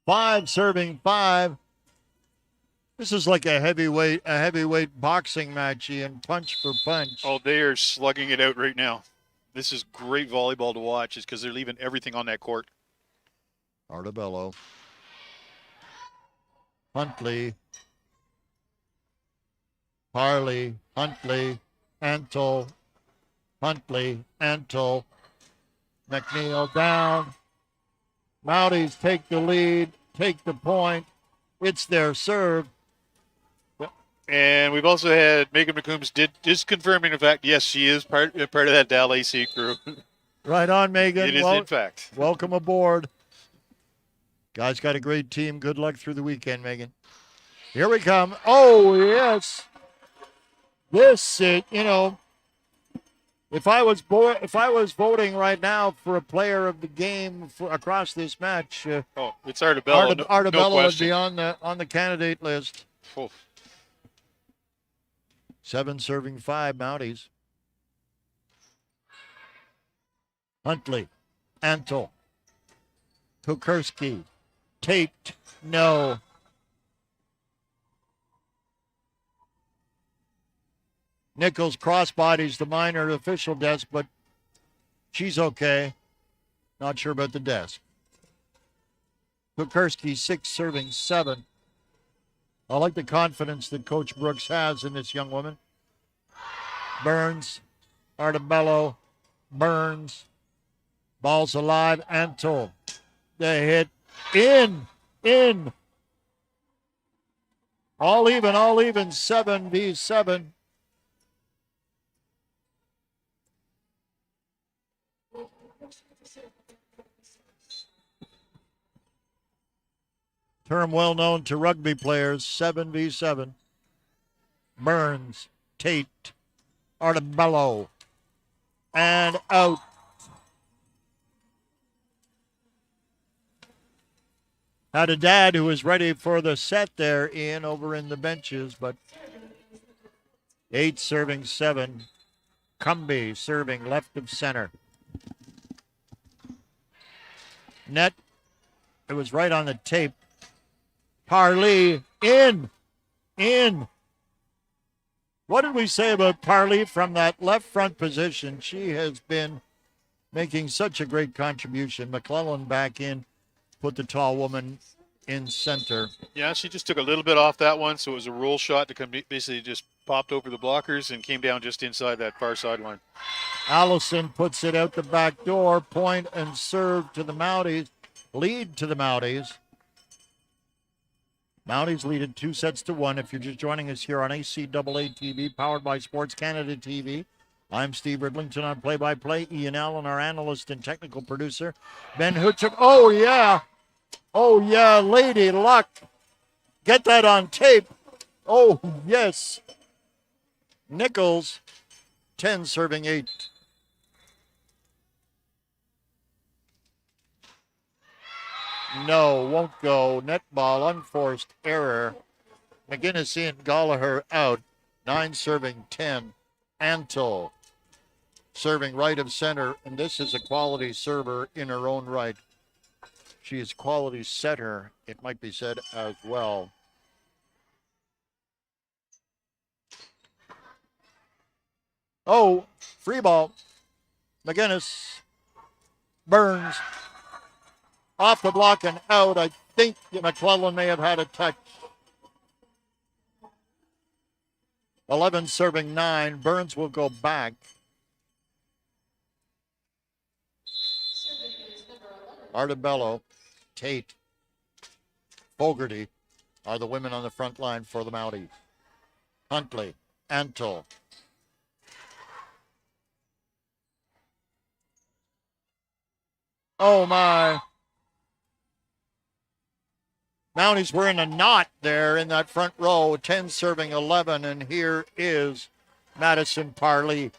5 serving 5. This is like a heavyweight boxing match, Ian. Punch for punch. Oh, they are slugging it out right now. This is great volleyball to watch, is because they're leaving everything on that court. Artabello. Huntley. Parley. Huntley. Antle. Huntley. Antle. McNeil down. Mounties take the lead, take the point. It's their serve. And we've also had Megan McCombs just confirming the fact, yes, she is part of that Dal AC crew. Right on, Megan. It is, in fact. Welcome aboard. Guys got a great team. Good luck through the weekend, Megan. Here we come. Oh, yes. This, if I was voting right now for a player of the game across this match, it's Artabello. Artabello no would question. be on the candidate list. Oh. 7 serving 5 Mounties. Huntley, Antle, Kukarski, Tate, no. Nichols crossbodies the minor official desk, but she's okay. Not sure about the desk. Kukarski, 6 serving 7. I like the confidence that Coach Brooks has in this young woman. Burns, Artabello, Burns. Ball's alive, Antle. The hit, in. All even, 7v7. Term well known to rugby players, 7v7. Burns, Tate, Artabello, and out. Had a dad who was ready for the set there, Ian, over in the benches, but 8 serving 7. Cumby serving left of center. Net. It was right on the tape. Parley in. What did we say about Parley from that left front position? She has been making such a great contribution. McClellan back in, put the tall woman in center. Yeah, she just took a little bit off that one, so it was a roll shot to come, basically just popped over the blockers and came down just inside that far sideline. Allison puts it out the back door. Point and serve to the Mounties. Lead to the Mounties. Mounties lead it 2-1. If you're just joining us here on ACAA TV, powered by Sports Canada TV, I'm Steve Ridlington on play-by-play. Ian Allen, our analyst and technical producer. Ben Hutchuk. Oh, yeah, Lady Luck. Get that on tape. Oh, yes. Nichols, 10 serving 8. No, won't go. Net ball, unforced error. McGinnis in, Gallagher out. 9 serving 10. Antle serving right of center, and this is a quality server in her own right. She is quality setter, it might be said as well. Oh, free ball. McGinnis. Burns. Off the block and out. I think McClellan may have had a touch. 11 serving 9. Burns will go back. Artabello, Tate, Fogarty are the women on the front line for the Mounties. Huntley, Antle. Oh, my. Mounties were in a knot there in that front row, 10 serving 11, and here is Madison Parley. I'd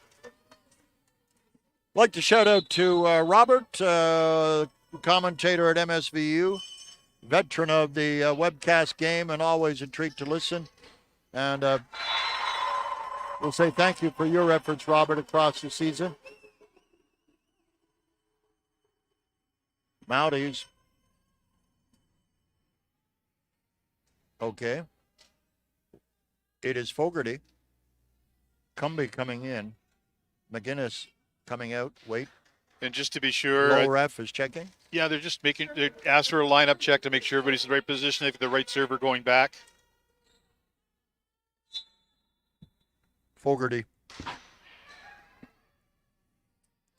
like to shout out to Robert, commentator at MSVU, veteran of the webcast game, and always a treat to listen. And we'll say thank you for your efforts, Robert, across the season. Mounties. Okay. It is Fogarty. Cumby coming in. McGinnis coming out. Wait. And just to be sure, Low ref is checking. Yeah, they're asked for a lineup check to make sure everybody's in the right position. They've got the right server going back. Fogarty.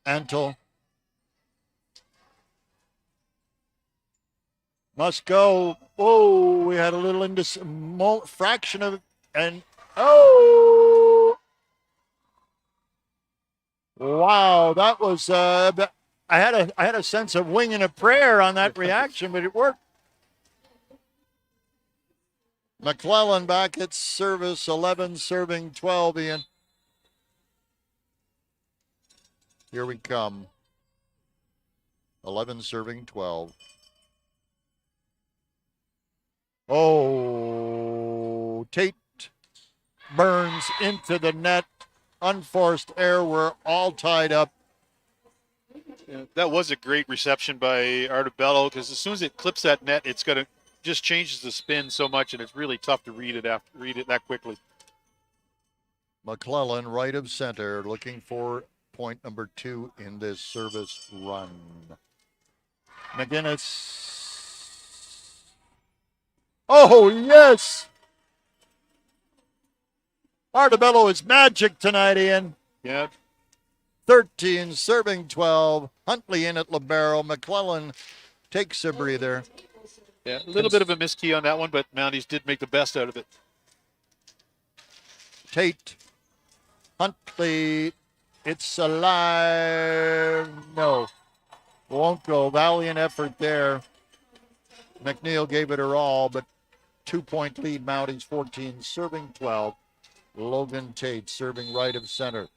Antle. Must go. Oh, we had a little fraction of, and oh, wow, that was. I had a sense of winging a prayer on that reaction, but it worked. McClellan back at service, 11 serving 12. Ian, here we come. 11 serving 12. Oh, Tate Burns into the net. Unforced error. We're all tied up. Yeah, that was a great reception by Artabello, because as soon as it clips that net, it's gonna just changes the spin so much, and it's really tough to read it that quickly. McClellan, right of center, looking for point number 2 in this service run. McGinnis. Oh, yes! Artabello is magic tonight, Ian. Yeah. 13, serving 12. Huntley in at libero. McClellan takes a breather. Yeah, a little bit of a miskey on that one, but Mounties did make the best out of it. Tate. Huntley. It's alive. No. Won't go. Valiant effort there. McNeil gave it her all, but 2-point lead, Mounties 14, serving 12. Logan Tate serving right of center.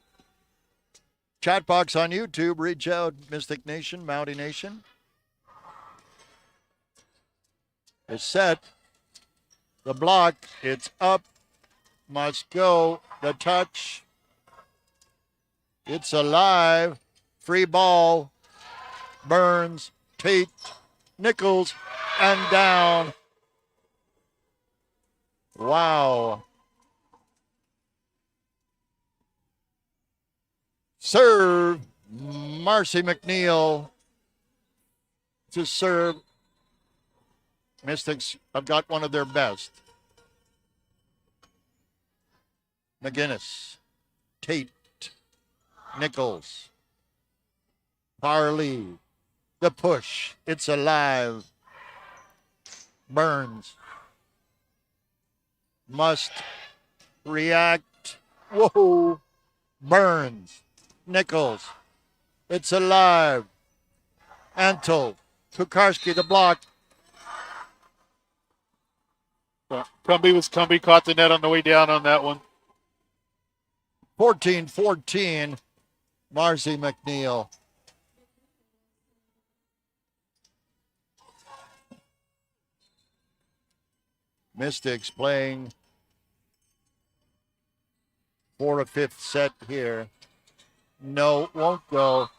Chat box on YouTube. Reach out, Mystic Nation, Mountie Nation. It's set. The block. It's up. must go. The touch. It's alive. Free ball. Burns, Tate, Nichols, and down. Wow. Serve. Marcy McNeil to serve. Mystics have got one of their best. McGinnis, Tate, Nichols, Parley, the push. It's alive. Burns must react. Whoa. Burns, Nichols. It's alive. Antle, Kukarski the block. Cumbie caught the net on the way down on that one. 14-14, Marcy McNeil. Mystics playing for a fifth set here. No, won't go.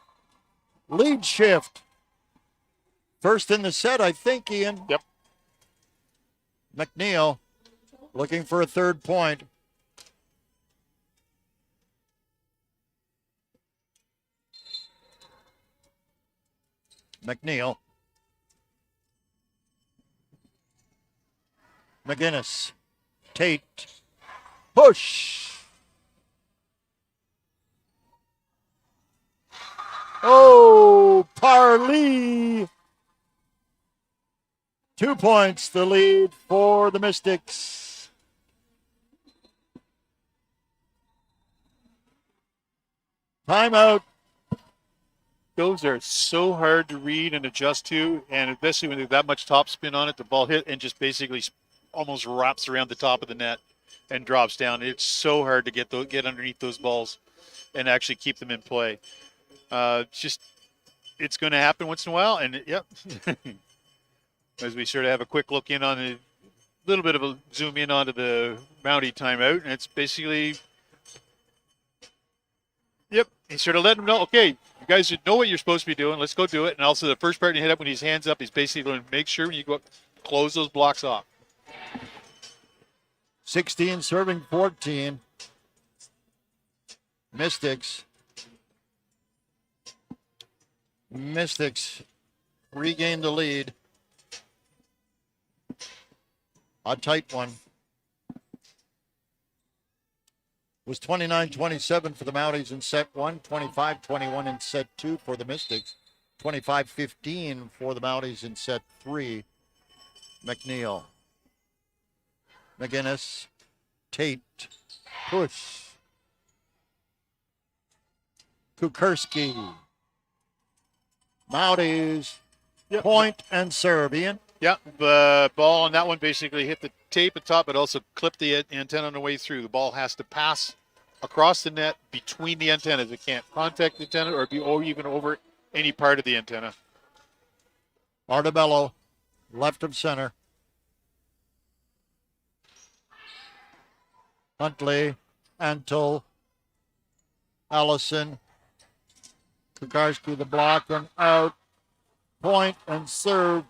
Lead shift. First in the set, I think, Ian. Yep. McNeil looking for a third point. McNeil. McGinnis. Tate. Push. Oh, Parley. 2 points, the lead for the Mystics. Timeout. Those are so hard to read and adjust to, and especially when there's that much top spin on it, the ball hit and just basically almost wraps around the top of the net and drops down. It's so hard to get underneath those balls and actually keep them in play. It's going to happen once in a while, and yep. As we sort of have a quick look in on a little bit of a zoom in onto the Mountie timeout, and it's basically, yep, he's sort of letting them know, okay, you guys know what you're supposed to be doing, let's go do it. And also the first part you hit up when his hands up, he's basically going to make sure when you go up, close those blocks off. 16 serving 14. Mystics regained the lead. A tight one. It was 29-27 for the Mounties in set one, 25-21 in set two for the Mystics, 25-15 for the Mounties in set three. McNeil. McGinnis. Tate. Push. Kukarski. Mounties. Yep. Point and serve, Ian. Yeah, the ball on that one basically hit the tape at top, but also clipped the antenna on the way through. The ball has to pass across the net between the antennas. It can't contact the antenna or even over any part of the antenna. Artabello, left of center. Huntley, Antle, Allison, Kukarski the block and out. Point and serve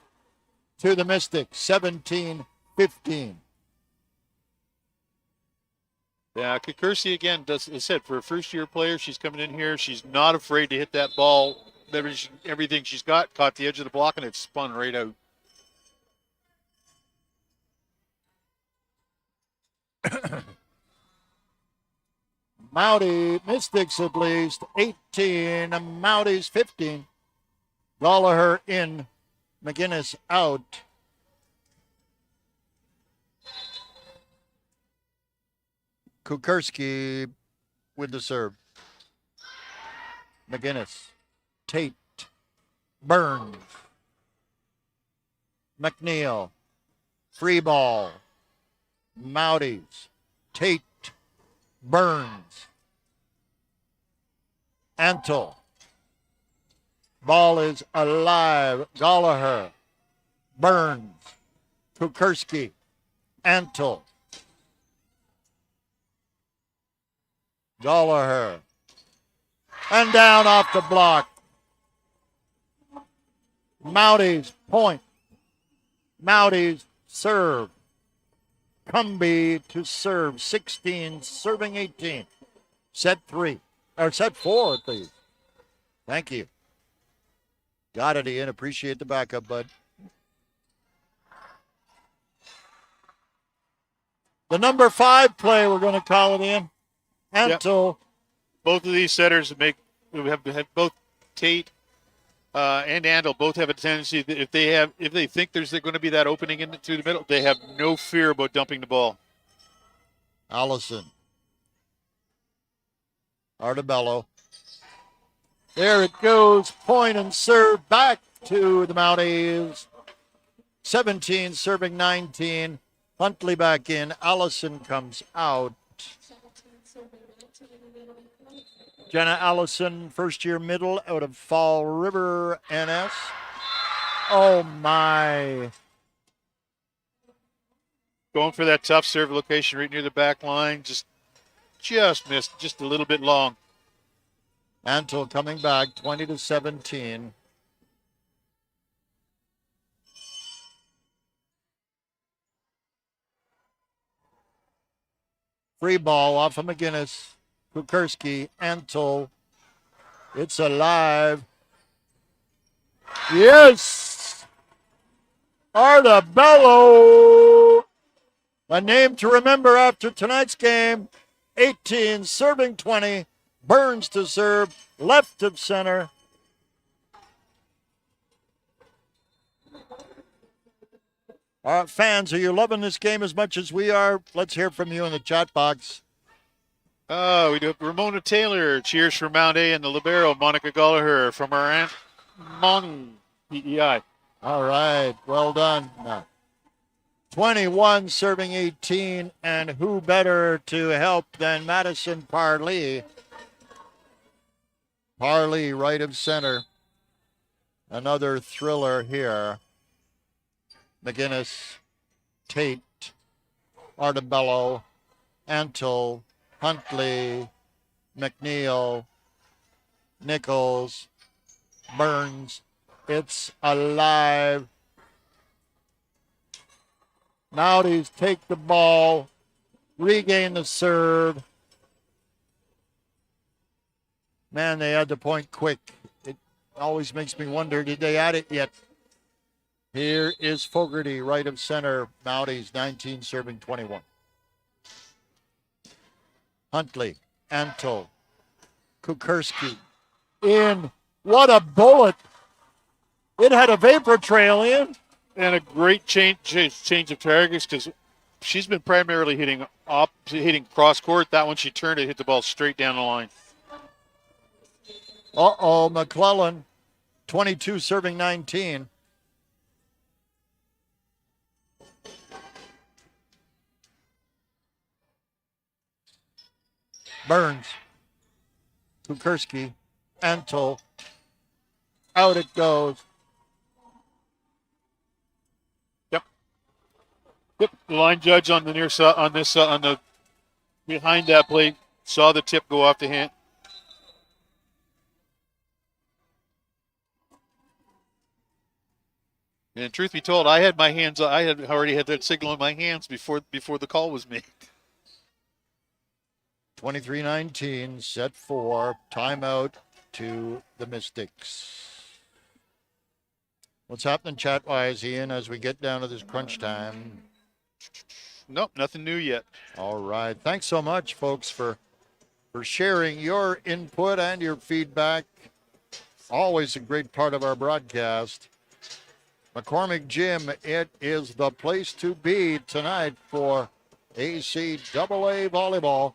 to the Mystics, 17-15. Yeah, Kukarski again, as I said, for a first-year player, she's coming in here. She's not afraid to hit that ball. Everything she's got caught the edge of the block, and it spun right out. Mountie, Mystics at least, 18, Mounties 15. Gallagher in, McGinnis out. Kukarski with the serve. McGinnis, Tate, Burns, McNeil, free ball, Mounties, Tate, Burns, Antle. Ball is alive. Gallagher, Burns, Kukarski, Antle. Gallagher. And down off the block. Mounties point. Mounties serve. Cumby to serve. 16, serving 18. Set 3. Or set 4, at least. Thank you. Got it, Ian. Appreciate the backup, bud. The number 5 play, we're going to call it in. Antle. Both of these setters have had both Tate and Andel both have a tendency that if they think there's going to be that opening in through the middle, they have no fear about dumping the ball. Allison. Artabello. There it goes. Point and serve back to the Mounties. 17 serving 19. Huntley back in. Allison comes out. Jenna Allison, first year middle out of Fall River, NS. Oh my. Going for that tough serve location right near the back line. Just missed, just a little bit long. Antle coming back, 20-17. Free ball off of McGinnis. Kukurski, Antle. It's alive. Yes! Artabello! A name to remember after tonight's game. 18, serving 20. Burns to serve, left of center. Our fans, are you loving this game as much as we are? Let's hear from you in the chat box. Oh, we do have Ramona Taylor. Cheers for Mount A and the libero, Monica Gallagher from our Aunt Mon PEI. All right, well done. 21 serving 18, and who better to help than Madison Parley? Parley, right of center. Another thriller here. McGinnis, Tate, Artabello, Antle, Huntley, McNeil, Nichols, Burns. It's alive. Mounties take the ball, regain the serve. Man, they had the point quick. It always makes me wonder, did they add it yet? Here is Fogarty, right of center. Mounties, 19 serving 21. Huntley, Antle, Kukurski, in. What a bullet. It had a vapor trail in. And a great change of targets because she's been primarily hitting cross court. That one she turned and hit the ball straight down the line. Uh-oh, McClellan, 22 serving 19. Burns, Kukurski, Antle, out it goes. Yep, the line judge on the near side on the behind that play saw the tip go off the hand. And truth be told, I had already had that signal in my hands before the call was made. 23-19, set 4, timeout to the Mystics. What's happening chat-wise, Ian, as we get down to this crunch time? Nope, nothing new yet. All right. Thanks so much, folks, for sharing your input and your feedback. Always a great part of our broadcast. McCormick Gym, it is the place to be tonight for ACAA volleyball.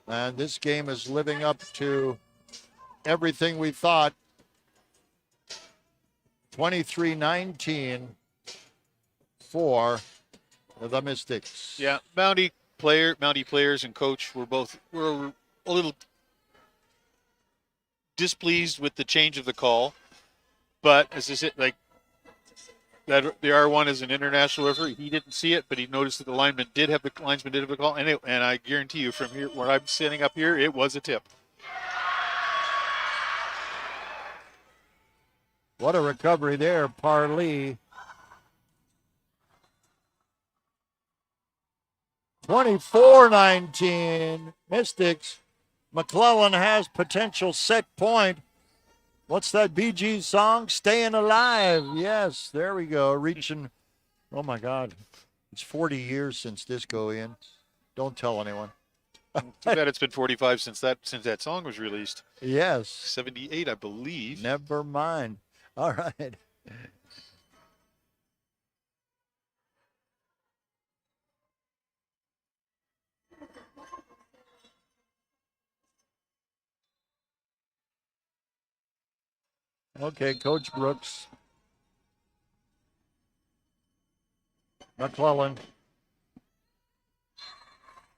And this game is living up to everything we thought. 23-19 for the Mystics. Yeah, Mountie players and coach were a little displeased with the change of the call. But as I said, that the R1 is an international referee. He didn't see it, but he noticed that the linesman did have the call, and I guarantee you from here, where I'm sitting up here, it was a tip. What a recovery there, Parlee. 24-19, Mystics. McClellan has potential set point. What's that Bee Gees song? Staying Alive. Yes, there we go. Reaching, oh my God. It's 40 years since disco, Ian. Don't tell anyone. Too bad it's been 45 since that song was released. Yes. 78, I believe. Never mind. All right. Okay, Coach Brooks. McClellan.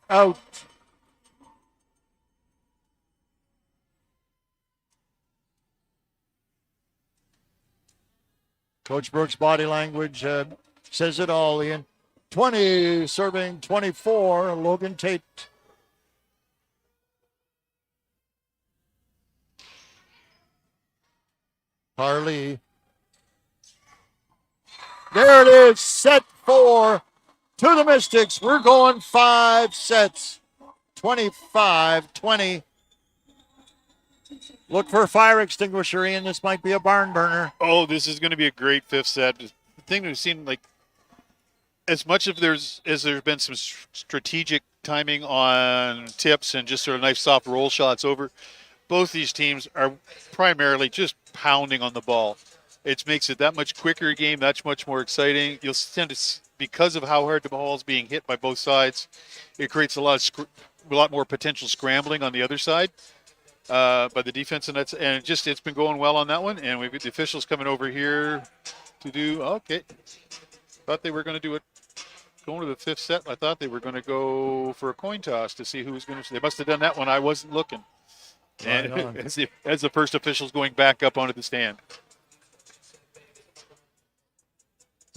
Out. Coach Brooks' body language says it all, Ian. 20 serving 24, Logan Tate. Parlee. There it is, set 4 to the Mystics. We're going 5 sets, 25-20. Look for a fire extinguisher, Ian. This might be a barn burner. Oh, this is going to be a great fifth set. The thing we've seen, like, as much of there's been some strategic timing on tips and just sort of nice soft roll shots over, both these teams are primarily just pounding on the ball. It makes it that much quicker a game, that's much more exciting. You'll tend to, because of how hard the ball is being hit by both sides, it creates a lot more potential scrambling on the other side by the defense, and it's been going well on that one. And we've got the officials coming over here to do okay. Thought they were going to do it. Going to the fifth set, I thought they were going to go for a coin toss to see who was going to. They must have done that when I wasn't looking. Right And as the first official's going back up onto the stand.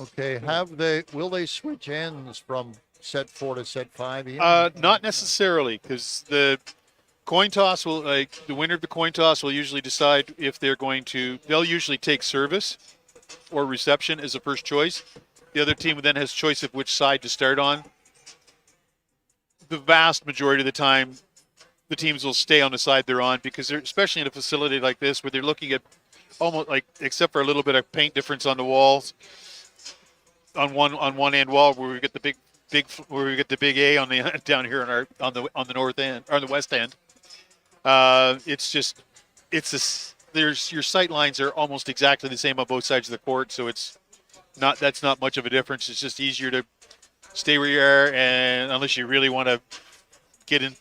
Okay, will they switch ends from set 4 to set 5? Ian? Not necessarily, because the coin toss the winner of the coin toss will usually decide if they'll usually take service or reception as a first choice. The other team then has choice of which side to start on. The vast majority of the time, the teams will stay on the side they're on, because they're, especially in a facility like this where they're looking at almost like, except for a little bit of paint difference on the walls, on one end wall where we get the big A on the down here on the north end or on the west end. Your sight lines are almost exactly the same on both sides of the court, so that's not much of a difference. It's just easier to stay where you are, and unless you really want to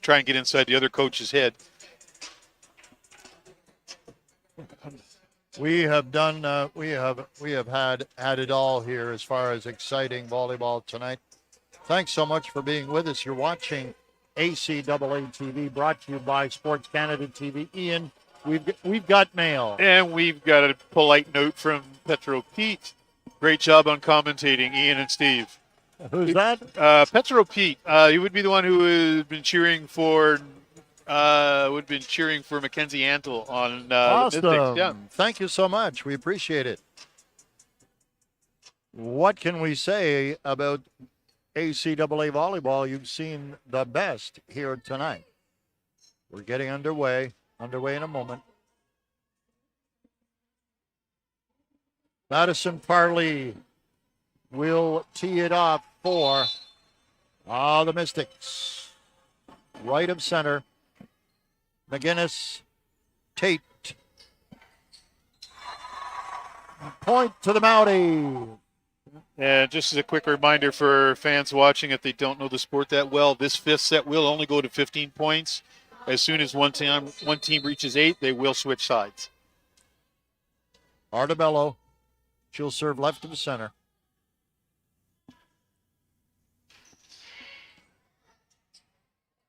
try and get inside the other coach's head. We have done. We have had it all here as far as exciting volleyball tonight. Thanks so much for being with us. You're watching ACAA TV, brought to you by Sports Canada TV. Ian, we've got mail, and we've got a polite note from Petro Pete. Great job on commentating, Ian and Steve. Who's that? Petro Pete. He would be the one who has been cheering for. Mackenzie Antle on awesome. the Mystics. Yeah. Thank you so much. We appreciate it. What can we say about ACAA volleyball? You've seen the best here tonight. We're getting underway in a moment. Madison Parlee will tee it off for the Mystics. Right of center. McGinnis, Tate. Point to the Mountie. And just as a quick reminder for fans watching, if they don't know the sport that well, this fifth set will only go to 15 points. As soon as one team reaches 8, they will switch sides. Artabello. She'll serve left of the center.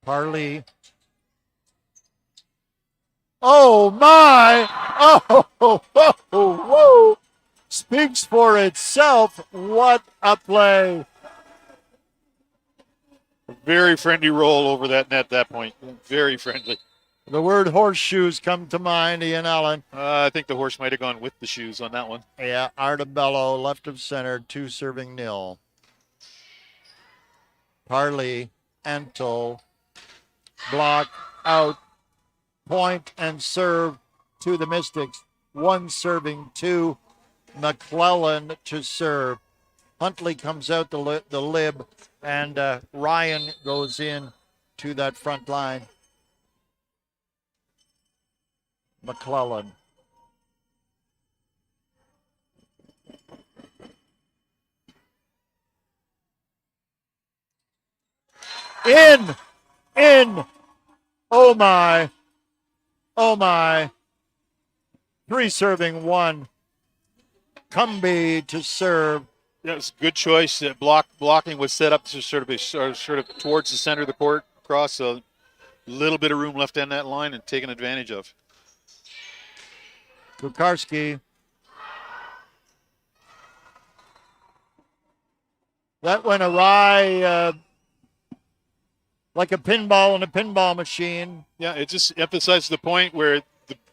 Parlee. Oh, my! Oh, whoa! speaks for itself. What a play. Very friendly roll over that net at that point. Very friendly. The word horseshoes come to mind, Ian Allen. I think the horse might have gone with the shoes on that one. Yeah, Artabello, left of center, 2 serving nil. Parley, Antle, block, out, point, and serve to the Mystics. 1 serving, 2. McClellan to serve. Huntley comes out the lib, and Ryan goes in to that front line. McClellan. In. Oh my. 3 serving, 1. Cumby to serve. That was a good choice. Blocking was set up to sort of towards the center of the court, across a little bit of room left in that line, and taken advantage of. Kukarski. That went awry like a pinball in a pinball machine. Yeah, it just emphasizes the point where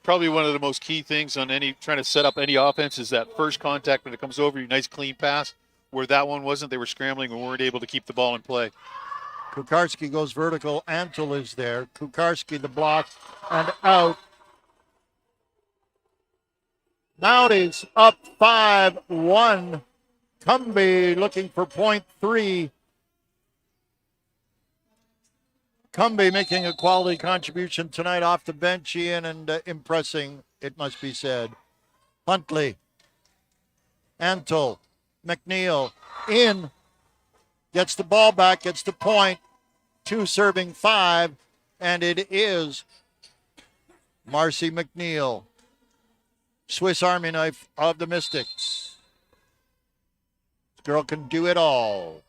probably one of the most key things on trying to set up any offense is that first contact when it comes over you, nice clean pass. Where that one wasn't, they were scrambling and weren't able to keep the ball in play. Kukarski goes vertical. Antle is there. Kukarski the block and out. Mounties up 5-1. Cumby looking for point 3. Cumby making a quality contribution tonight off the bench, Ian, and impressing, it must be said. Huntley. Antle. McNeil in. Gets the ball back, gets the point. 2 serving, 5. And it is Marcy McNeil. Swiss Army knife of the Mystics. This girl can do it all.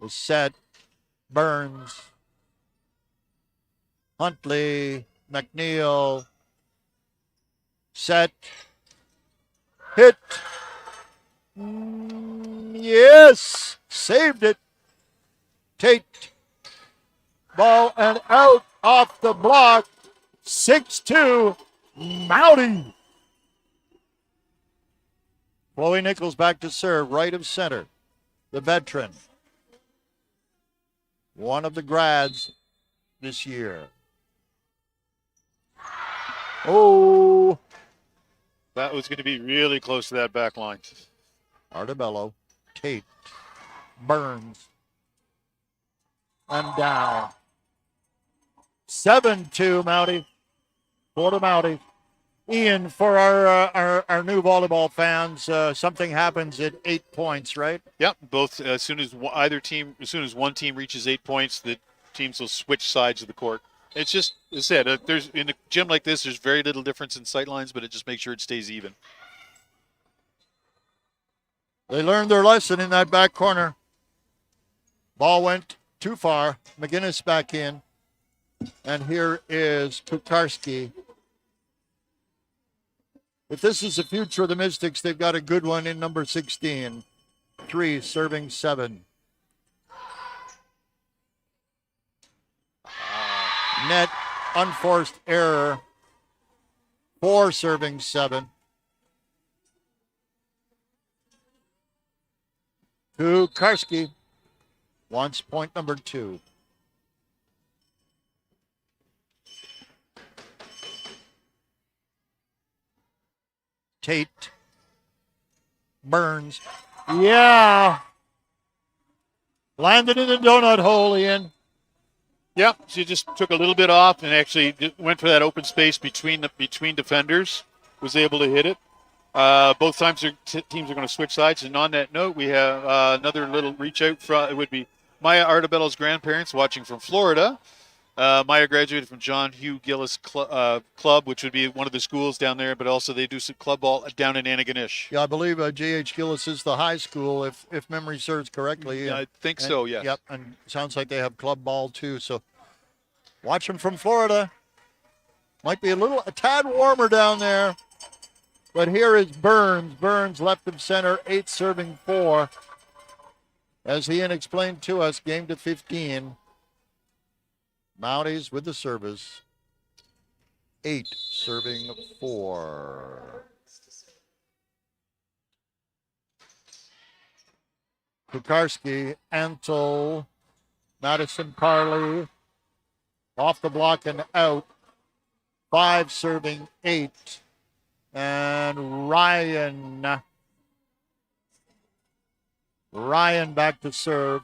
The set. Burns. Huntley. McNeil. Set. Hit. Yes. Saved it. Tate. Ball and out off the block. 6-2. Mountie. Chloe Nichols back to serve. Right of center. The veteran. One of the grads this year. Oh. That was going to be really close to that back line. Artabello. Tate. Burns. And down. 7-2, Mountie. For the Mountie. Ian, for our new volleyball fans, something happens at 8 points, right? Yep. Both as soon as one team reaches 8 points, the teams will switch sides of the court. It's just, as I said, there's in a gym like this, there's very little difference in sight lines, but it just makes sure it stays even. They learned their lesson in that back corner. Ball went too far. McGinnis back in. And here is Kukarski. If this is the future of the Mystics, they've got a good one in number 16. 3 serving 7. Net unforced error. 4 serving 7. Kukarski wants point number 2. Tate. Burns. Yeah. Landed in the donut hole, Ian. Yep, she just took a little bit off and actually went for that open space between defenders. Was able to hit it. Both times teams are going to switch sides. And on that note, we have another little reach out from, it would be Maya Artabello's grandparents watching from Florida. Maya graduated from John Hugh Gillis Club, which would be one of the schools down there, but also they do some club ball down in Antigonish. Yeah, I believe J.H. Gillis is the high school, if memory serves correctly. Yeah, I think so, yes. Yep, and sounds like they have club ball too. So watch them from Florida. Might be a tad warmer down there. But here is Burns. Burns, left of center, 8 serving 4. As Ian explained to us, game to 15. Mounties with the service. 8 serving 4. Kukarski, Antle, Madison Carley, off the block and out. 5 serving 8. And Ryan back to serve.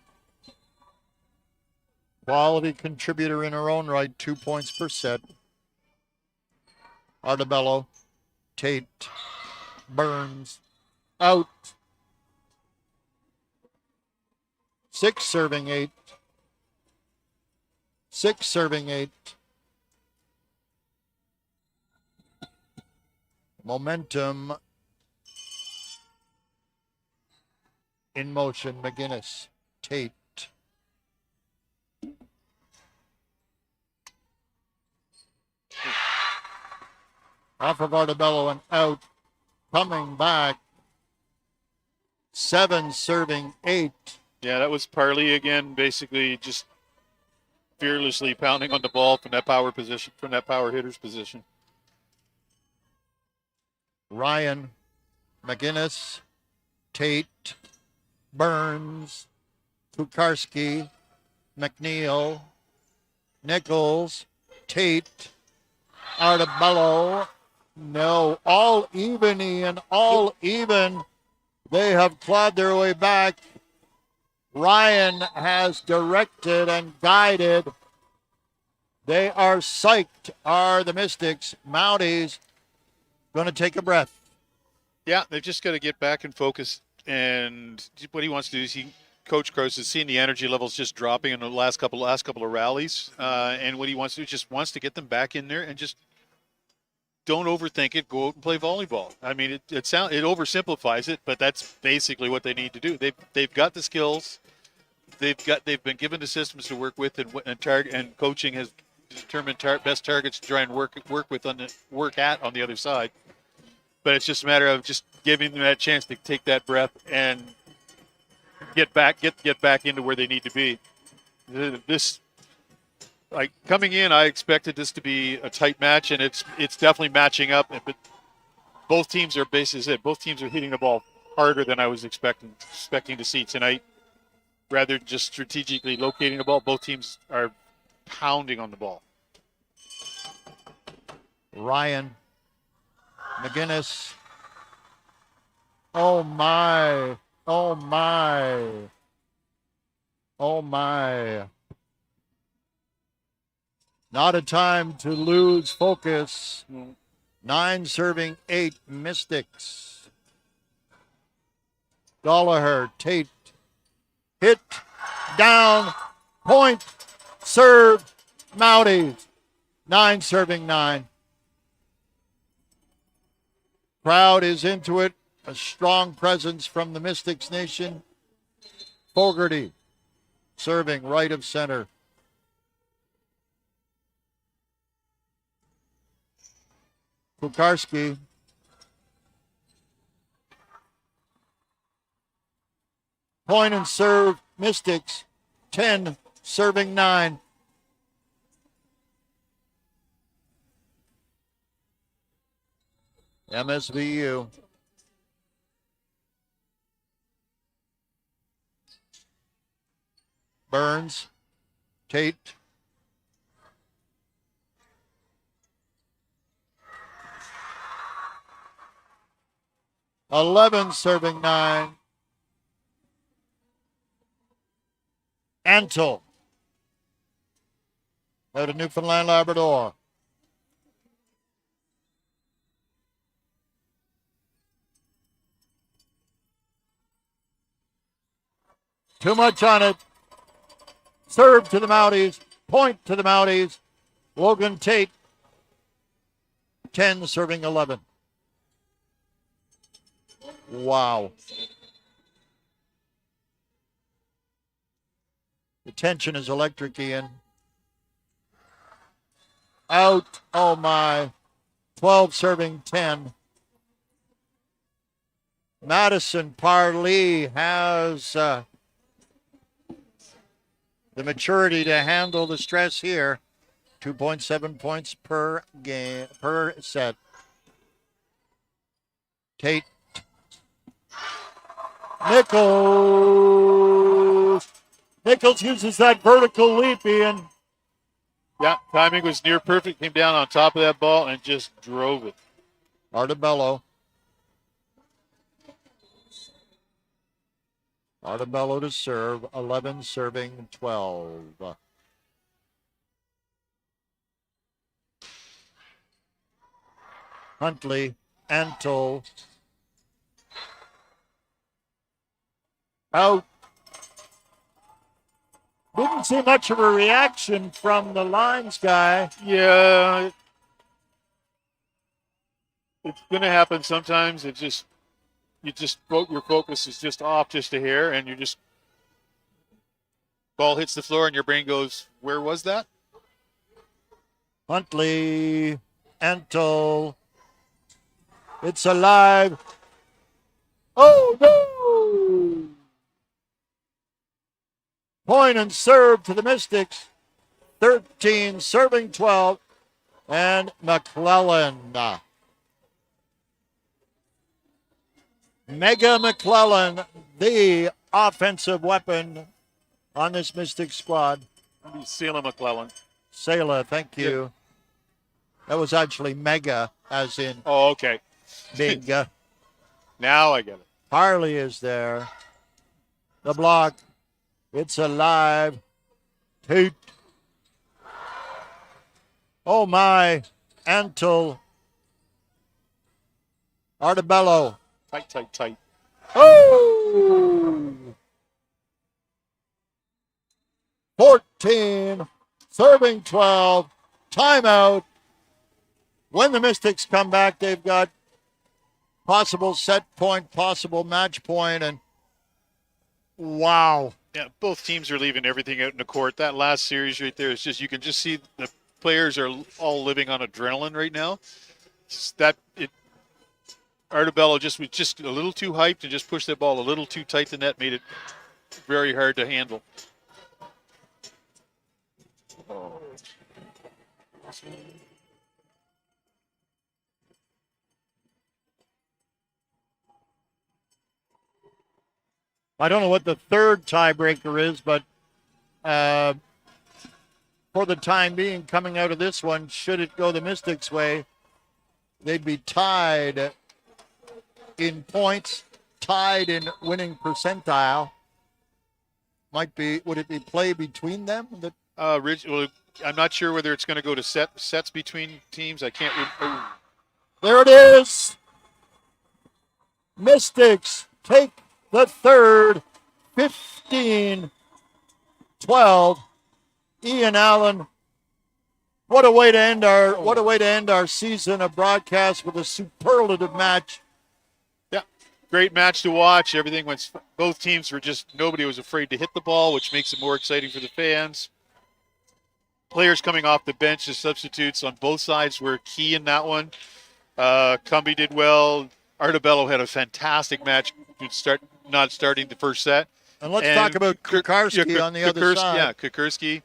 Quality contributor in her own right, 2 points per set. Artabello, Tate, Burns, out. 6 serving 8. 6 serving 8. Momentum in motion. McGinnis, Tate. Off of Artabello and out. Coming back. 7 serving 8. Yeah, that was Parley again, basically just fearlessly pounding on the ball from that power position, from that power hitter's position. Ryan, McGinnis, Tate, Burns, Kukarski, McNeil, Nichols, Tate, Artabello. No, all even, Ian, all even. They have clawed their way back. Ryan has directed and guided. They are psyched, are the Mystics. Mounties going to take a breath. Yeah, they've just got to get back and focus. And what he wants to do is Coach Crouse is seeing the energy levels just dropping in the last couple of rallies. And what he wants to do is just wants to get them back in there and just don't overthink it. Go out and play volleyball. I mean, it oversimplifies it, but that's basically what they need to do. They've got the skills. They've been given the systems to work with, and coaching has determined best targets to try and work at on the other side. But it's just a matter of just giving them that chance to take that breath and get back into where they need to be. This, like, coming in, I expected this to be a tight match, and it's definitely matching up. But both teams are both teams are hitting the ball harder than I was expecting to see tonight. Rather than just strategically locating the ball, both teams are pounding on the ball. Ryan, McGinnis. Oh my, oh my, oh my. Not a time to lose focus. 9 serving 8 Mystics. Gallagher, Tate. Hit, down, point, serve, Mounties. 9 serving 9. Crowd is into it. A strong presence from the Mystics Nation. Fogarty serving right of center. Kukarski. Point and serve, Mystics. 10 serving 9. MSVU. Burns, Tate. $11 serving 9. Antle out of Newfoundland, Labrador. Too much on it. Serve to the Mounties. Point to the Mounties. Logan Tate. 10 serving 11. Wow. The tension is electric, Ian. out. Oh my. 12 serving 10. Madison Parley has the maturity to handle the stress here. 2.7 points per game, per set. Tate. Nichols. Nichols uses that vertical leap, Ian. Yeah, timing was near perfect. Came down on top of that ball and just drove it. Artabello. Artabello to serve. 11 serving 12. Huntley. Antle. Out. Didn't see much of a reaction from the lines guy. Yeah, it's going to happen sometimes. It just, your focus is just off just a hair, and you're just, ball hits the floor, and your brain goes, where was that? Huntley. Antle. It's alive. Oh, no! Point and serve to the Mystics. 13 serving 12. And McClellan. Mega McClellan, the offensive weapon on this Mystic squad. Selah McClellan. Selah, thank you. Yep. That was actually mega, as in oh, okay. Big. Now I get it. Harley is there. The block. It's alive. Tate. Oh, my. Antle. Artabello. Tight. Oh! 14. Serving 12. Timeout. When the Mystics come back, they've got possible set point, possible match point, and wow. Yeah, both teams are leaving everything out in the court. That last series right there is just, you can just see the players are all living on adrenaline right now. Artabello was just a little too hyped and just pushed that ball a little too tight. The net made it very hard to handle. I don't know what the third tiebreaker is, but for the time being, coming out of this one, should it go the Mystics' way, they'd be tied in points, tied in winning percentile. Would it be play between them? Well, I'm not sure whether it's going to go to sets between teams. I can't. There it is. Mystics take the third, 15-12. Ian Allen, what a way to end our season of broadcast with a superlative match. Yeah, great match to watch. Everything went. Both teams were nobody was afraid to hit the ball, which makes it more exciting for the fans. Players coming off the bench as substitutes on both sides were key in that one. Cumbie did well. Artabello had a fantastic match not starting the first set. And let's talk about Kukarski on the other side. Yeah, Kukarski.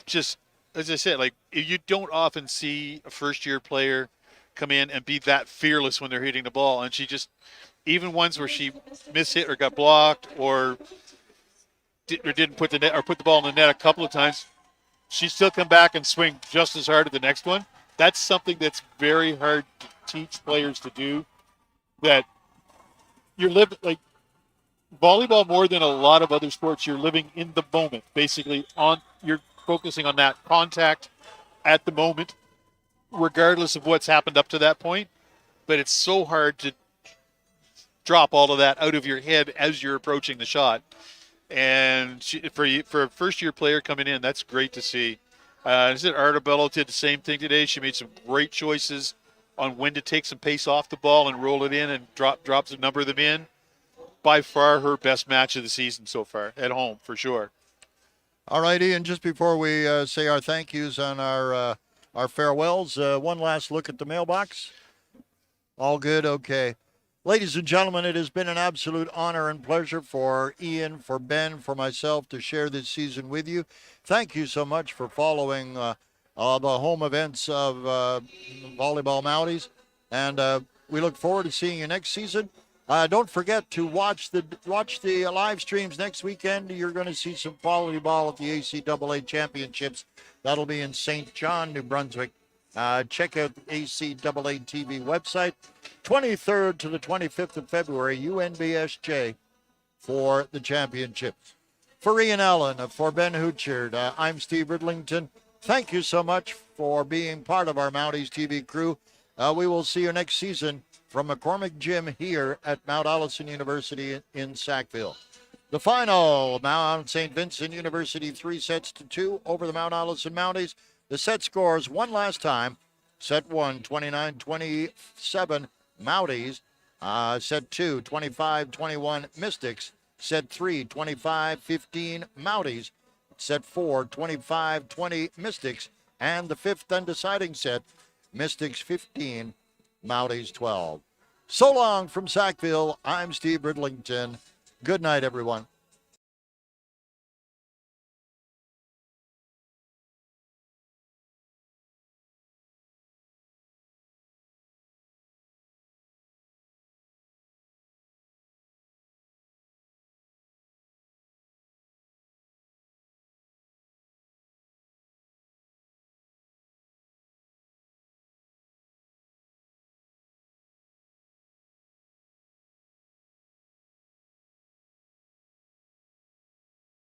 Just, as I said, you don't often see a first-year player come in and be that fearless when they're hitting the ball. And she just, even ones where she mishit or got blocked or didn't put the ball in the net a couple of times, she still come back and swing just as hard at the next one. That's something that's very hard to teach players to do. That you're living volleyball more than a lot of other sports. You're living in the moment, basically. You're focusing on that contact at the moment, regardless of what's happened up to that point. But it's so hard to drop all of that out of your head as you're approaching the shot. And for a first-year player coming in, that's great to see. I said Artabello did the same thing today. She made some great choices on when to take some pace off the ball and roll it in and drop a number of them in. By far her best match of the season so far, at home, for sure. All right, Ian, just before we say our thank yous on our our farewells. One last look at the mailbox. All good? Okay. Ladies and gentlemen, it has been an absolute honor and pleasure for Ian, for Ben, for myself to share this season with you. Thank you so much for following the home events of Volleyball Mounties. And we look forward to seeing you next season. Don't forget to watch the live streams next weekend. You're going to see some quality ball at the ACAA Championships. That'll be in St. John, New Brunswick. Check out the ACAA TV website. 23rd to the 25th of February, UNBSJ for the championships. For Ian Allen, for Ben Hootchard, I'm Steve Ridlington. Thank you so much for being part of our Mounties TV crew. We will see you next season from McCormick Gym here at Mount Allison University in Sackville. The final, Mount St. Vincent University 3-2 over the Mount Allison Mounties. The set scores one last time. Set 1, 29-27 Mounties. Set 2, 25-21 Mystics. Set 3, 25-15 Mounties. Set 4, 25-20 Mystics. And the fifth undeciding set, Mystics 15, Mounties 12. So long from Sackville. I'm Steve Ridlington. Good night, everyone.